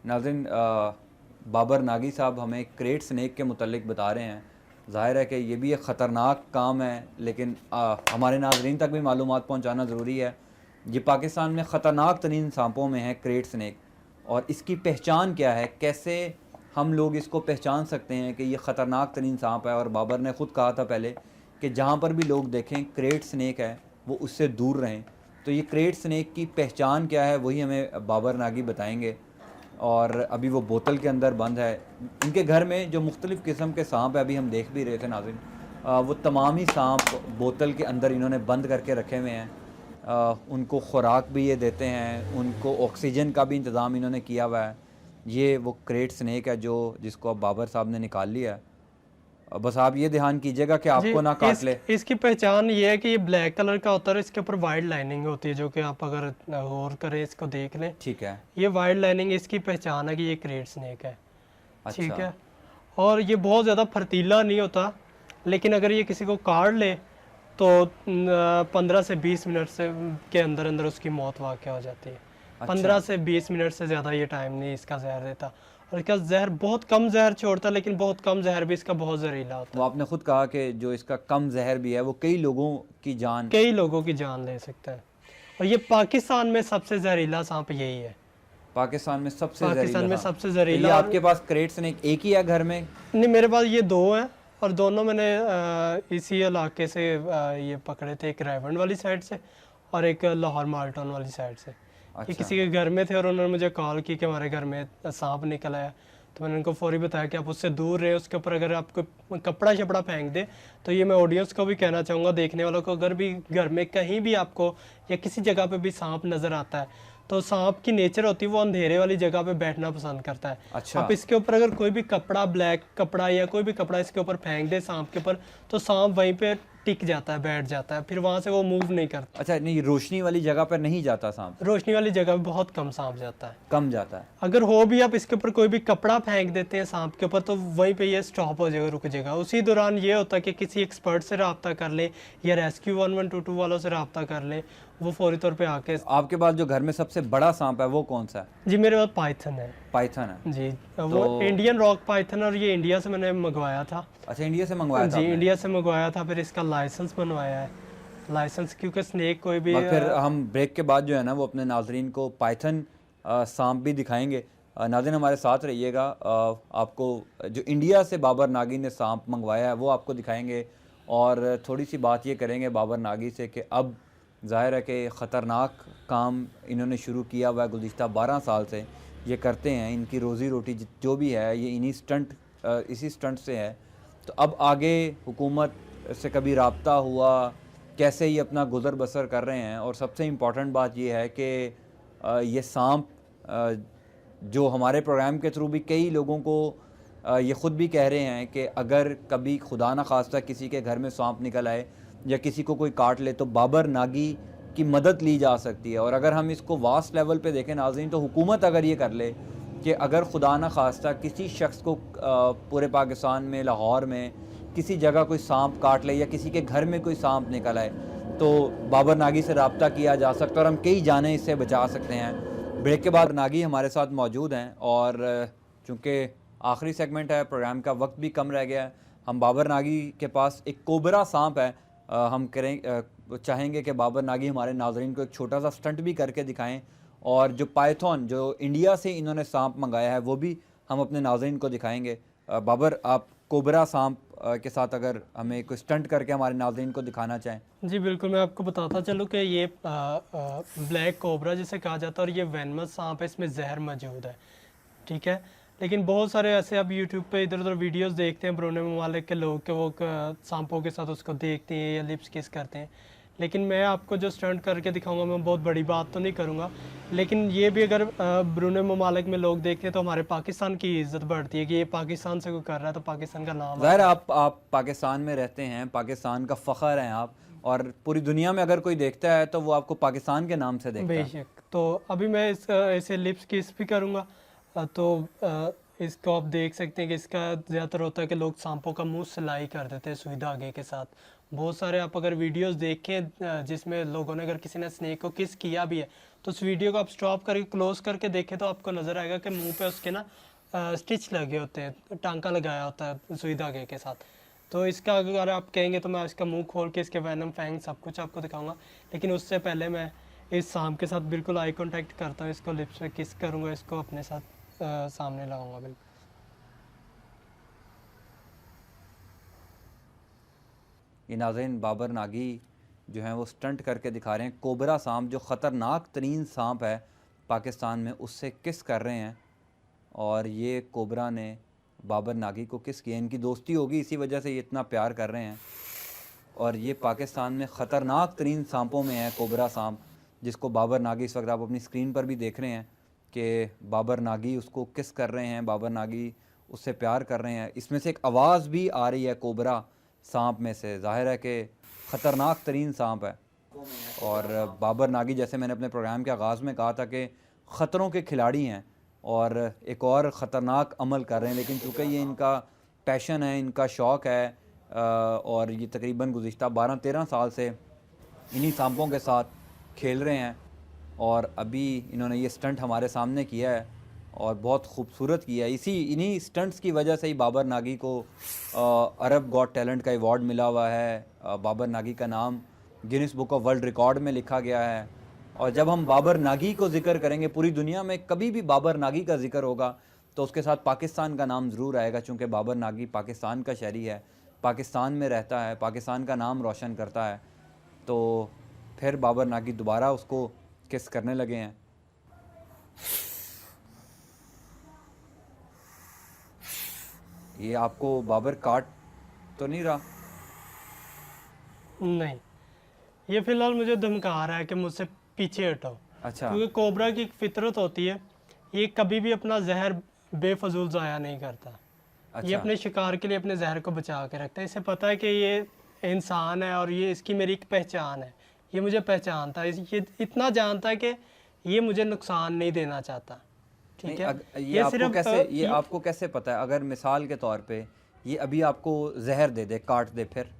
नाज़रीन, बाबर नागी साहब हमें क्रेट स्नेक के मुतल्लिक बता रहे हैं। ज़ाहिर है कि ये भी एक ख़तरनाक काम है, लेकिन हमारे नाज़रीन तक भी मालूमात पहुंचाना ज़रूरी है। ये पाकिस्तान में ख़तरनाक तरीन सांपों में है क्रेट स्नेक, और इसकी पहचान क्या है? कैसे हम लोग इसको पहचान सकते हैं कि ये ख़तरनाक तरीन सांप है? और बाबर ने ख़ुद कहा था पहले कि जहाँ पर भी लोग देखें क्रेट स्नेक है वो उससे दूर रहें। तो ये क्रेट स्नेक की पहचान क्या है वही हमें बाबर नागी बताएंगे। और अभी वो बोतल के अंदर बंद है। इनके घर में जो मुख्तलिफ़ किस्म के सांप है, अभी हम देख भी रहे थे नाज़रीन, वो तमाम ही सांप बोतल के अंदर इन्होंने बंद करके रखे हुए हैं। उनको ख़ुराक भी ये देते हैं, उनको ऑक्सीजन का भी इंतज़ाम इन्होंने किया हुआ है। ये वो क्रेट स्नेक है जिसको अब बाबर साहब ने निकाल लिया है। बस आप ये ध्यान कीजिएगा कि आपको ना काट ले। इसकी पहचान ये है कि ये ब्लैक कलर का होता है, इसके ऊपर वाइट लाइनिंग होती है, जो कि आप अगर गौर करें इसको देख लें, ठीक है। ये वाइट लाइनिंग इसकी पहचान है कि ये क्रेट स्नेक है। ठीक अच्छा। है, और ये बहुत ज़्यादा फर्तीला नहीं होता, लेकिन अगर ये किसी को काट ले तो 15 से 20 मिनट से के अंदर अंदर उसकी मौत वाक़ हो जाती है। 15 से 20 मिनट से ज़्यादा ये टाइम नहीं इसका जहर देता, और इसका जहर बहुत कम जहर छोड़ता है, लेकिन बहुत कम जहर भी इसका बहुत जहरीला होता वो आपने खुद कहा कि जो इसका कम जहर भी है वो कई लोगों की जान। है, कई लोगों की जान ले सकता है। और ये पाकिस्तान में सबसे जहरीला सांप यही है, पाकिस्तान में सबसे पाकिस्तान जहरीला में था। सबसे तो जहरीला। ये और- आपके पास क्रेट स्नेक एक ही है घर में? नहीं, मेरे पास ये 2 हैं, और दोनों मैंने इसी इलाके से ये पकड़े थे, एक रेवन वाली साइड से और एक लाहौर माल्टन वाली साइड से। ये अच्छा। किसी के घर में थे और उन्होंने मुझे कॉल की कि हमारे घर में सांप निकल आया, तो मैंने उनको फौरी बताया कि आप उससे दूर रहे, उसके ऊपर अगर आपको कपड़ा शपड़ा फेंक दे। तो ये मैं ऑडियंस को भी कहना चाहूँगा, देखने वालों को, अगर भी घर में कहीं भी आपको या किसी जगह पे भी सांप नज़र आता है, तो सांप की नेचर होती है वो अंधेरे वाली जगह पे बैठना पसंद करता है। अच्छा। आप इसके ऊपर अगर कोई भी कपड़ा, ब्लैक कपड़ा या कोई भी कपड़ा इसके ऊपर फेंक दे सांप के ऊपर, तो सांप वहीं पे टिक जाता है, बैठ जाता है, फिर वहाँ से वो मूव नहीं करता। अच्छा, नहीं रोशनी वाली जगह पर नहीं जाता सांप? रोशनी वाली जगह पे बहुत कम सांप जाता है। कम जाता है। अगर हो भी आप इसके ऊपर कोई भी कपड़ा फेंक देते हैं सांप के ऊपर, तो वहीं पे ये स्टॉप हो जाएगा, रुक जाएगा। उसी दौरान ये होता है कि किसी एक्सपर्ट से रब्ता कर ले या रेस्क्यू 1122 वालों से रब्ता कर ले, वो फौरी तौर पे आके। आपके पास जो घर में सबसे बड़ा सांप है वो कौन सा है? जी मेरे पास पाइथन है पाइथन है। जी, वो इंडियन रॉक पाइथन, और ये इंडिया से मैंने मंगवाया था। अच्छा, इंडिया से मंगवाया था जी आपने? इंडिया से मंगवाया था, फिर इसका लाइसेंस बनवाया है। लाइसेंस क्योंकि स्नेक कोई भी और फिर हम ब्रेक के बाद जो है ना वो अपने नाजरीन को पाइथन सांप भी दिखाएंगे। नाज़रीन हमारे साथ रहिएगा। आपको जो इंडिया से बाबर नागी ने सांप मंगवाया है वो आपको दिखाएंगे, और थोड़ी सी बात ये करेंगे बाबर नागी से कि अब ज़ाहिर है कि ख़तरनाक काम इन्होंने शुरू किया हुआ है। गुज़िश्ता 12 साल से ये करते हैं, इनकी रोज़ी रोटी जो भी है ये इसी स्टंट से है। तो अब आगे हुकूमत से कभी राब्ता हुआ, कैसे ये अपना गुज़र बसर कर रहे हैं? और सबसे इम्पॉर्टेंट बात ये है कि ये सांप जो हमारे प्रोग्राम के थ्रू भी कई लोगों को ये ख़ुद भी कह रहे हैं कि अगर कभी खुदा न खास्ता किसी के घर में सांप निकल आए या किसी को कोई काट ले तो बाबर नागी की मदद ली जा सकती है। और अगर हम इसको वास्ट लेवल पे देखें नाज़रीन, तो हुकूमत अगर ये कर ले कि अगर खुदा न खास्ता किसी शख्स को पूरे पाकिस्तान में, लाहौर में किसी जगह कोई सांप काट ले या किसी के घर में कोई सांप निकल आए, तो बाबर नागी से रब्ता किया जा सकता है और हम कई जानें इससे बचा सकते हैं। ब्रेक के बाद नागी हमारे साथ मौजूद हैं, और चूँकि आखिरी सेगमेंट है, प्रोग्राम का वक्त भी कम रह गया है, हम बाबर नागी के पास एक कोबरा सांप है, हम चाहेंगे कि बाबर नागी हमारे नाजरीन को एक छोटा सा स्टंट भी करके दिखाएं, और जो पाइथन जो इंडिया से इन्होंने सांप मंगाया है वो भी हम अपने नाजरीन को दिखाएंगे। बाबर, आप कोबरा सांप के साथ अगर हमें कोई स्टंट करके हमारे नाजरीन को दिखाना चाहें। जी बिल्कुल, मैं आपको बताता चलूँ कि ये ब्लैक कोबरा जिसे कहा जाता है, और ये वेनमस सांप है, इसमें जहर मौजूद है, ठीक है। लेकिन बहुत सारे ऐसे आप यूट्यूब पे इधर उधर वीडियोस देखते हैं ब्रूने ममालिक के लोग, के वो सांपों के साथ उसको देखते हैं या लिप्स किस करते हैं। लेकिन मैं आपको जो स्टंट करके दिखाऊंगा, मैं बहुत बड़ी बात तो नहीं करूंगा, लेकिन ये भी अगर ब्रूने ममालिक में लोग देखते हैं तो हमारे पाकिस्तान की इज्जत बढ़ती है कि ये पाकिस्तान से कोई कर रहा है तो पाकिस्तान का नाम। ज़ाहिर आप पाकिस्तान में रहते हैं, पाकिस्तान का फ़ख्र हैं आप, और पूरी दुनिया में अगर कोई देखता है तो वो आपको पाकिस्तान के नाम से देखता है। बेशक। तो अभी मैं ऐसे लिप्स किस भी करूँगा, तो इसको आप देख सकते हैं कि इसका ज़्यादातर होता है कि लोग सांपों का मुंह सिलाई कर देते हैं सुई धागे के साथ। बहुत सारे आप अगर वीडियोस देखें जिसमें लोगों ने, अगर किसी ने स्नेक को किस किया भी है, तो उस वीडियो को आप स्टॉप करके क्लोज करके देखें तो आपको नज़र आएगा कि मुंह पे उसके ना स्टिच लगे होते हैं, टांका लगाया होता है सुई धागे के साथ। तो इसका अगर आप कहेंगे तो मैं इसका मुँह खोल के इसके वैनम फैंग सब कुछ आपको दिखाऊँगा, लेकिन उससे पहले मैं इस सांप के साथ बिल्कुल आई कॉन्टैक्ट करता हूँ, इसको लिप्स पे किस करूँगा, इसको अपने साथ सामने लगाऊंगा। बिल्कुल ये नाज़रीन बाबर नागी जो हैं वो स्टंट करके दिखा रहे हैं। कोबरा सांप जो ख़तरनाक तरीन सांप है पाकिस्तान में, उससे किस कर रहे हैं, और ये कोबरा ने बाबर नागी को किस किया। इनकी दोस्ती होगी, इसी वजह से ये इतना प्यार कर रहे हैं। और ये पाकिस्तान में ख़तरनाक तरीन सांपों में है कोबरा सांप, जिसको बाबर नागी इस वक्त आप अपनी स्क्रीन पर भी देख रहे हैं कि बाबर नागी उसको किस कर रहे हैं, बाबर नागी उससे प्यार कर रहे हैं। इसमें से एक आवाज़ भी आ रही है कोबरा सांप में से, ज़ाहिर है कि ख़तरनाक तरीन सांप है। और बाबर नागी, जैसे मैंने अपने प्रोग्राम के आगाज़ में कहा था कि ख़तरों के खिलाड़ी हैं, और एक और ख़तरनाक अमल कर रहे हैं, लेकिन चूँकि ये इनका पैशन है, इनका शौक़ है और ये तकरीबन गुज़िश्ता 12-13 साल से इन्हीं सांपों के साथ खेल रहे हैं और अभी इन्होंने ये स्टंट हमारे सामने किया है और बहुत खूबसूरत किया है। इन्हीं स्टंट्स की वजह से ही बाबर नागी को अरब गॉट टैलेंट का अवार्ड मिला हुआ है। बाबर नागी का नाम Guinness book of world record में लिखा गया है और जब हम बाबर नागी को जिक्र करेंगे, पूरी दुनिया में कभी भी बाबर नागी का जिक्र होगा तो उसके साथ पाकिस्तान का नाम ज़रूर आएगा, चूँकि बाबर नागी पाकिस्तान का शहरी है, पाकिस्तान में रहता है, पाकिस्तान का नाम रोशन करता है। तो फिर बाबर नागी दोबारा उसको किस करने लगे हैं। ये आपको बाबर काट तो नहीं रहा? नहीं, ये फिलहाल मुझे धमका रहा है कि मुझसे पीछे हटो। अच्छा, क्योंकि कोबरा की एक फितरत होती है, ये कभी भी अपना जहर बेफजूल ज़ाया नहीं करता। ये अच्छा, अपने शिकार के लिए अपने जहर को बचा के रखता है। इसे पता है कि ये इंसान है और ये इसकी मेरी एक पहचान है, ये मुझे पहचानता है, ये इतना जानता है कि ये मुझे नुकसान नहीं देना चाहता। ठीक है, ये आपको कैसे पता है? अगर मिसाल के तौर पे ये अभी आपको जहर दे दे, काट दे, फिर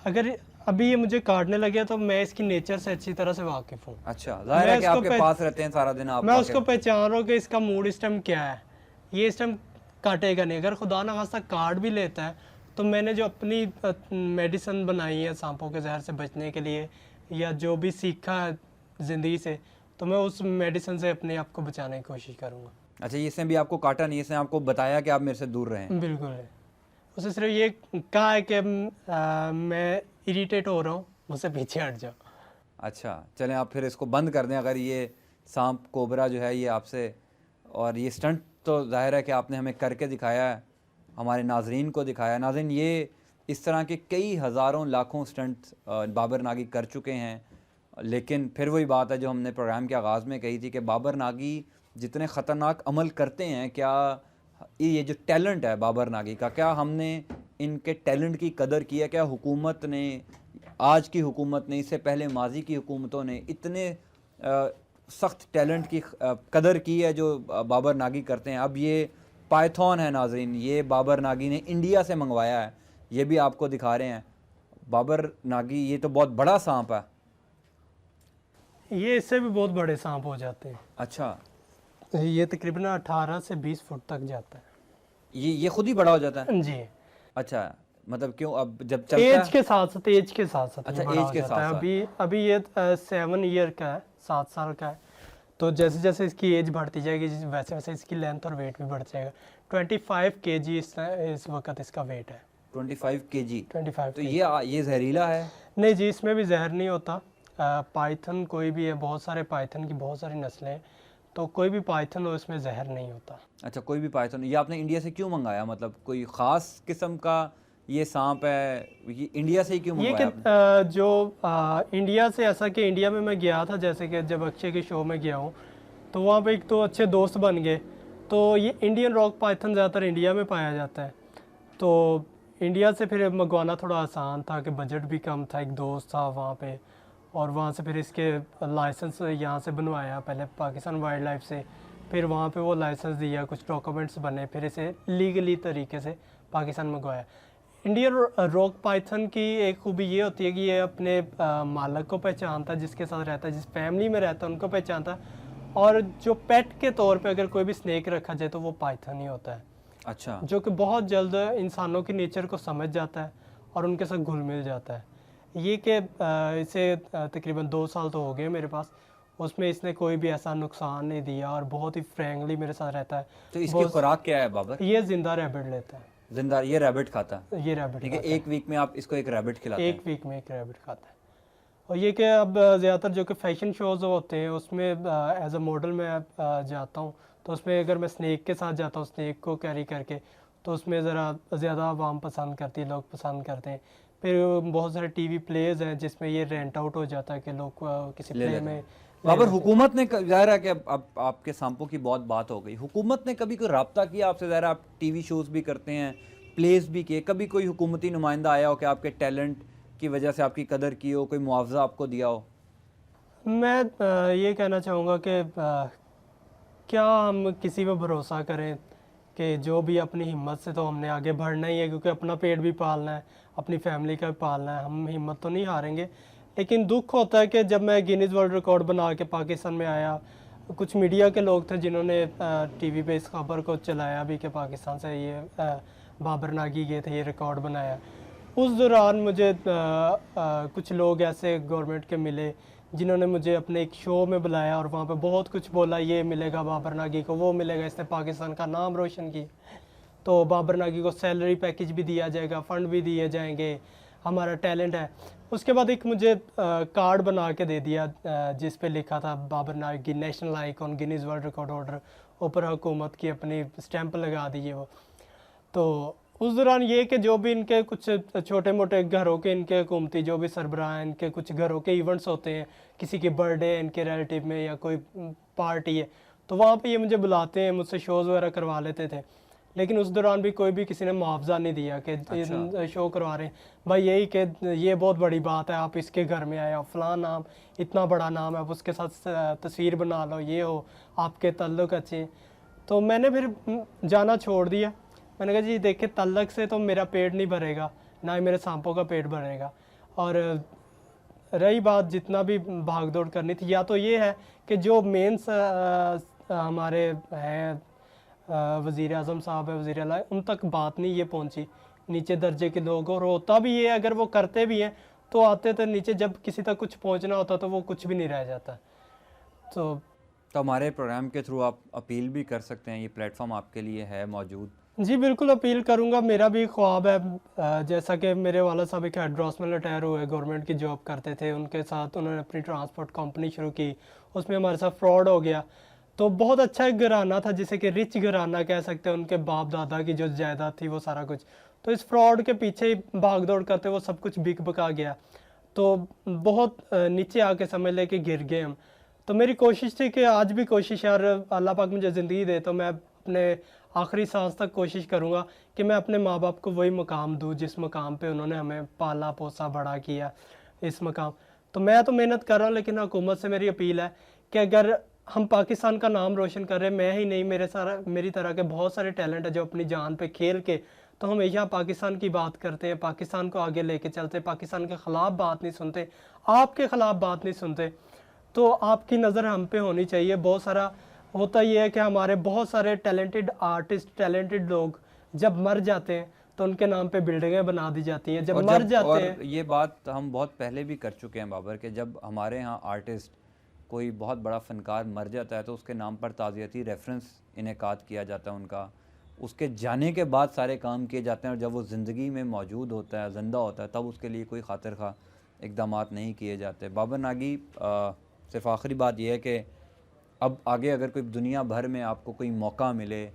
अगर अभी ये मुझे काटने लगे तो मैं इसकी नेचर से अच्छी तरह से वाकिफ हूँ। अच्छा, जाहिर है कि आपके पास रहते हैं सारा दिन आप। मैं उसको पहचान रहा हूँ कि इसका मूड इस टाइम क्या है, ये इस टाइम काटेगा नहीं। अगर खुदा ना खास्ता काट भी लेता है तो मैंने जो अपनी मेडिसिन बनाई है सांपों के जहर से बचने के लिए, या जो भी सीखा है ज़िंदगी से, तो मैं उस मेडिसिन से अपने आप को बचाने की कोशिश करूँगा। अच्छा, इसने भी आपको काटा नहीं, इसने आपको बताया कि आप मेरे से दूर रहें? बिल्कुल है, उसे सिर्फ ये कहा है कि मैं इरिटेट हो रहा हूँ, मुझसे पीछे हट जाओ। अच्छा, चलें आप फिर इसको बंद कर दें। अगर ये सांप कोबरा जो है ये आपसे, और ये स्टंट तो जाहिर है कि आपने हमें करके दिखाया है, हमारे नाजरीन को दिखाया। नाज़रीन, ये इस तरह के कई हज़ारों लाखों स्टंट बाबर नागी कर चुके हैं, लेकिन फिर वही बात है जो हमने प्रोग्राम के आगाज़ में कही थी कि बाबर नागी जितने ख़तरनाक अमल करते हैं, क्या ये जो टैलेंट है बाबर नागी का, क्या हमने इनके टैलेंट की कदर की है? क्या हुकूमत ने, आज की हुकूमत ने, इससे पहले माजी की हुकूमतों ने इतने सख्त टैलेंट की कदर की है जो बाबर नागी करते हैं? अब ये पाइथन है नाजरीन, ये बाबर नागी ने इंडिया से मंगवाया है, ये भी आपको दिखा रहे हैं। बाबर नागी ये तो बहुत बड़ा सांप है। ये इससे भी बहुत बड़े सांप हो जाते हैं। अच्छा, ये तकरीबन 18 से 20 फुट तक जाता है। ये खुद ही बड़ा हो जाता है? जी, अच्छा, मतलब क्यों? अब जब चलता है एज के साथ साथ, एज के साथ साथ अच्छा, ये बड़ा एज हो के जाता है। साथ-साथ। अभी ये 7 ईयर का है, 7 साल का है। तो जैसे जैसे इसकी एज बढ़ती जाएगी वैसे वैसे इसकी लेंथ और वेट भी बढ़ जाएगा। 25 kg इस वक्त इसका वेट है। 25 kg। 25 तो ये जहरीला है? नहीं जी, इसमें भी जहर नहीं होता। पाइथन कोई भी है, बहुत सारे पाइथन की बहुत सारी नस्लें हैं, तो कोई भी पाइथन हो इसमें जहर नहीं होता। अच्छा, कोई भी पाइथन। ये आपने इंडिया से क्यों मंगाया? मतलब कोई ख़ास किस्म का ये सांप है, ये इंडिया से ही क्यों ये मंगवाया कि आपने? इंडिया से, ऐसा कि इंडिया में मैं गया था, जैसे कि जब अक्षय के शो में गया हूँ तो वहाँ पे एक तो अच्छे दोस्त बन गए। तो ये इंडियन रॉक पाइथन ज़्यादातर इंडिया में पाया जाता है, तो इंडिया से फिर मंगवाना थोड़ा आसान था कि बजट भी कम था। एक दोस्त था वहाँ पे, और वहाँ से फिर इसके लाइसेंस यहाँ से बनवाया, पहले पाकिस्तान वाइल्ड लाइफ से, फिर वहाँ पे वो लाइसेंस दिया, कुछ डॉक्यूमेंट्स बने, फिर इसे लीगली तरीके से पाकिस्तान मंगवाया। इंडियन रॉक पाइथन की एक खूबी ये होती है कि ये अपने मालक को पहचानता है, जिसके साथ रहता है, जिस फैमिली में रहता है उनको पहचानता है, और जो पेट के तौर पे अगर कोई भी स्नेक रखा जाए तो वो पाइथन ही होता है। अच्छा, जो कि बहुत जल्द इंसानों की नेचर को समझ जाता है और उनके साथ घुल मिल जाता है। ये कि इसे तकरीबन 2 साल तो हो गए मेरे पास, उसमें इसने कोई भी ऐसा नुकसान नहीं दिया और बहुत ही फ्रेंकली मेरे साथ रहता है। तो इसकी खुराक क्या है बाबर? ये जिंदा रैबिट लेता है। जिंदा? ये रैबिट खाता है? ये रैबिट ठीक है, एक वीक में आप इसको एक रैबिट खिलाते हैं? एक वीक में एक रैबिट खाता है। और ये कि अब ज़्यादातर जो कि फैशन शोज़ होते हैं उसमें एज अ मॉडल मैं जाता हूँ, तो उसमें अगर मैं स्नेक के साथ जाता हूँ, स्नेक को कैरी करके, तो उसमें ज़रा ज़्यादा आवाम पसंद करती है, लोग पसंद करते हैं। फिर बहुत सारे टीवी प्लेज हैं जिसमें ये रेंट आउट हो जाता है कि लोग किसी प्ले में। बाबर, हुकूमत ने, ज़ाहिर है कि अब आपके सांपों की बहुत बात हो गई, हुकूमत ने कभी कोई रब्ता किया आपसे? ज़ाहिर आप टीवी शोज़ भी करते हैं, प्लेस भी किए, कभी कोई हुकूमती नुमाइंदा आया हो कि आपके टैलेंट की वजह से आपकी कदर की हो, कोई मुआवजा आपको दिया हो? मैं ये कहना चाहूँगा कि क्या हम किसी पे भरोसा करें कि जो भी अपनी हिम्मत से तो हमने आगे बढ़ना ही है, क्योंकि अपना पेट भी पालना है, अपनी फैमिली का भी पालना है, हम हिम्मत तो नहीं हारेंगे। लेकिन दुख होता है कि जब मैं गिनीज वर्ल्ड रिकॉर्ड बना के पाकिस्तान में आया, कुछ मीडिया के लोग थे जिन्होंने टीवी पे इस खबर को चलाया भी कि पाकिस्तान से ये बाबर नागी गए थे, ये रिकॉर्ड बनाया। उस दौरान मुझे कुछ लोग ऐसे गवर्नमेंट के मिले जिन्होंने मुझे अपने एक शो में बुलाया और वहाँ पे बहुत कुछ बोला, ये मिलेगा बाबर नागी को, वो मिलेगा, इसने पाकिस्तान का नाम रोशन किया, तो बाबर नागी को सैलरी पैकेज भी दिया जाएगा, फ़ंड भी दिए जाएंगे, हमारा टैलेंट है। उसके बाद एक मुझे कार्ड बना के दे दिया जिस पे लिखा था Babar Nagi national icon Guinness world record holder, ऊपर हुकूमत की अपनी स्टैंप लगा दी है वो। तो उस दौरान ये कि जो भी इनके कुछ छोटे मोटे घरों के इनके हुकूमती जो भी सरबराह हैं, इनके कुछ घरों के इवेंट्स होते हैं, किसी की बर्थडे है इनके रिलेटिव में या कोई पार्टी है, तो वहाँ पे ये मुझे बुलाते हैं, मुझसे शोज़ वगैरह करवा लेते थे। लेकिन उस दौरान भी कोई भी किसी ने मुआवजा नहीं दिया कि शो करवा रहे हैं भाई, यही कि ये बहुत बड़ी बात है, आप इसके घर में आए, आप फ़लाँ नाम, इतना बड़ा नाम है, आप उसके साथ तस्वीर बना लो, ये हो, आपके ताल्लुक़ अच्छे हैं। तो मैंने फिर जाना छोड़ दिया। मैंने कहा जी देखिए, तल्लक से तो मेरा पेट नहीं भरेगा, ना ही मेरे सांपों का पेट भरेगा। और रही बात जितना भी भाग दौड़ करनी थी, या तो ये है कि जो मेंस हमारे हैं वज़ीर आज़म साहब है, वज़ीर आला, उन तक बात नहीं ये पहुंची, नीचे दर्जे के लोग। और होता भी ये, अगर वो करते भी हैं तो आते तो नीचे, जब किसी तक कुछ पहुंचना होता तो वो कुछ भी नहीं रह जाता। तो हमारे प्रोग्राम के थ्रू आप अपील भी कर सकते हैं, ये प्लेटफॉर्म आपके लिए है मौजूद। जी बिल्कुल अपील करूंगा। मेरा भी ख्वाब है, जैसा कि मेरे वाला साहब एक हेडड्रॉस में रिटायर हुए, गवर्नमेंट की जॉब करते थे, उनके साथ उन्होंने अपनी ट्रांसपोर्ट कंपनी शुरू की, उसमें हमारे साथ फ्रॉड हो गया। तो बहुत अच्छा एक घराना था, जिसे कि रिच घराना कह सकते हैं, उनके बाप दादा की जो जायदाद थी वो सारा कुछ। तो इस फ्रॉड के पीछे ही भाग दौड़ करते वो सब कुछ बिक बका गया, तो बहुत नीचे आके समझ ले कि गिर गए हम। तो मेरी कोशिश थी कि आज भी कोशिश, यार अल्लाह पाक मुझे ज़िंदगी दे तो मैं अपने आखिरी सांस तक कोशिश करूँगा कि मैं अपने माँ बाप को वही मकाम दूँ जिस मकाम पे उन्होंने हमें पाला पोसा बड़ा किया, इस मकाम। तो मैं तो मेहनत कर रहा हूँ, लेकिन हुकूमत से मेरी अपील है कि अगर हम पाकिस्तान का नाम रोशन कर रहे हैं, मैं ही नहीं, मेरी तरह के बहुत सारे टैलेंट है जो अपनी जान पे खेल के तो हमेशा पाकिस्तान की बात करते हैं, पाकिस्तान को आगे लेके चलते, पाकिस्तान के ख़िलाफ़ बात नहीं सुनते, आपके ख़िलाफ़ बात नहीं सुनते। तो आपकी नज़र हम पे होनी चाहिए। बहुत सारा होता ये है कि हमारे बहुत सारे टैलेंटेड आर्टिस्ट, टैलेंटेड लोग जब मर जाते हैं तो उनके नाम पे बिल्डिंगें बना दी जाती हैं, जब मर जाते हैं। ये बात हम बहुत पहले भी कर चुके हैं बाबर, के जब हमारे यहाँ आर्टिस्ट, कोई बहुत बड़ा फ़नकार मर जाता है तो उसके नाम पर ताज़ियती रेफरेंस इनेकाद किया जाता है उनका, उसके जाने के बाद सारे काम किए जाते हैं, और जब वो ज़िंदगी में मौजूद होता है, ज़िंदा होता है, तब उसके लिए कोई खातिर खा इक़दाम नहीं किए जाते। बाबर नागी, सिर्फ आखिरी बात यह है कि अब आगे अगर कोई दुनिया भर में आपको कोई मौका मिले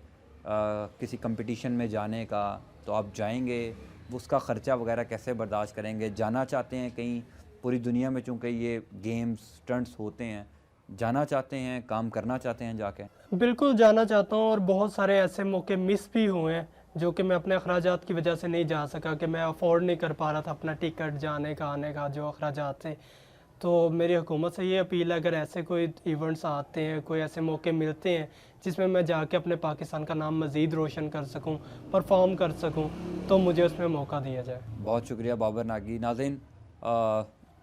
किसी कंपटीशन में जाने का, तो आप जाएंगे, उसका ख़र्चा वगैरह कैसे बर्दाश्त करेंगे? जाना चाहते हैं कहीं पूरी दुनिया में, चूँकि ये गेम्स स्टंट्स होते हैं, जाना चाहते हैं, काम करना चाहते हैं जाके? बिल्कुल जाना चाहता हूँ, और बहुत सारे ऐसे मौके मिस भी हुए हैं जो कि मैं अपने अखराजात की वजह से नहीं जा सका, कि मैं अफोर्ड नहीं कर पा रहा था अपना टिकट, जाने का, आने का, जो अखराजात थे। तो मेरी हुकूमत से ये अपील है, अगर ऐसे कोई इवेंट्स आते हैं, कोई ऐसे मौके मिलते हैं जिसमें मैं जाके अपने पाकिस्तान का नाम मज़ीद रोशन कर सकूं, परफॉर्म कर सकूं, तो मुझे उसमें मौका दिया जाए। बहुत शुक्रिया बाबर नागी। नाज़रीन,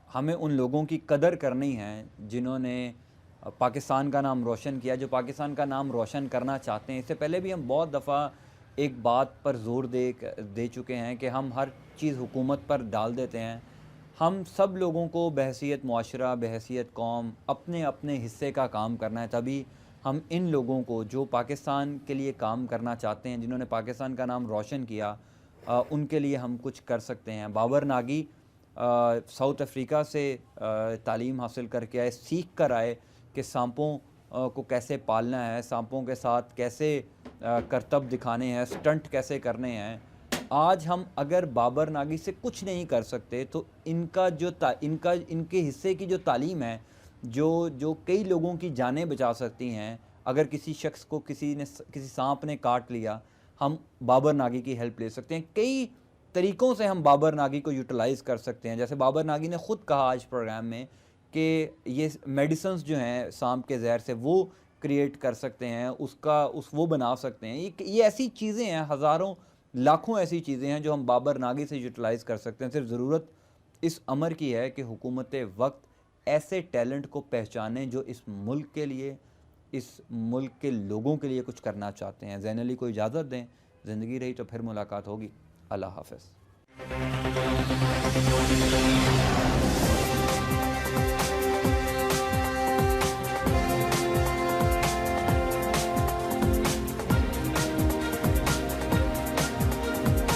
हमें उन लोगों की कदर करनी है जिन्होंने पाकिस्तान का नाम रोशन किया, जो पाकिस्तान का नाम रोशन करना चाहते हैं। इससे पहले भी हम बहुत दफ़ा एक बात पर ज़ोर दे चुके हैं कि हम हर चीज़ हुकूमत पर डाल देते हैं। हम सब लोगों को बहैसियत मुआशरा, बहैसियत कौम, अपने अपने हिस्से का काम करना है, तभी हम इन लोगों को जो पाकिस्तान के लिए काम करना चाहते हैं, जिन्होंने पाकिस्तान का नाम रोशन किया, उनके लिए हम कुछ कर सकते हैं। बाबर नागी साउथ अफ्रीका से तालीम हासिल करके आए, सीख कर आए कि सांपों को कैसे पालना है, सांपों के साथ कैसे करतब दिखाने हैं, स्टंट कैसे करने हैं। आज हम अगर बाबर नागी से कुछ नहीं कर सकते, तो इनके हिस्से की जो तालीम है, जो कई लोगों की जानें बचा सकती हैं। अगर किसी शख्स को किसी सांप ने काट लिया, हम बाबर नागी की हेल्प ले सकते हैं। कई तरीक़ों से हम बाबर नागी को यूटिलाइज़ कर सकते हैं। जैसे बाबर नागी ने ख़ुद कहा आज प्रोग्राम में कि ये मेडिसिन्स जो हैं सांप के जहर से, वो क्रिएट कर सकते हैं, उसका वो बना सकते हैं। ये ऐसी चीज़ें हैं, हज़ारों लाखों ऐसी चीज़ें हैं जो हम बाबर नागी से यूटिलाइज़ कर सकते हैं। सिर्फ ज़रूरत इस अमर की है कि हुकूमत वक्त ऐसे टैलेंट को पहचानें जो इस मुल्क के लिए, इस मुल्क के लोगों के लिए कुछ करना चाहते हैं। ज़ैन अली को इजाज़त दें, ज़िंदगी रही तो फिर मुलाकात होगी। अल्लाह हाफ़िज़।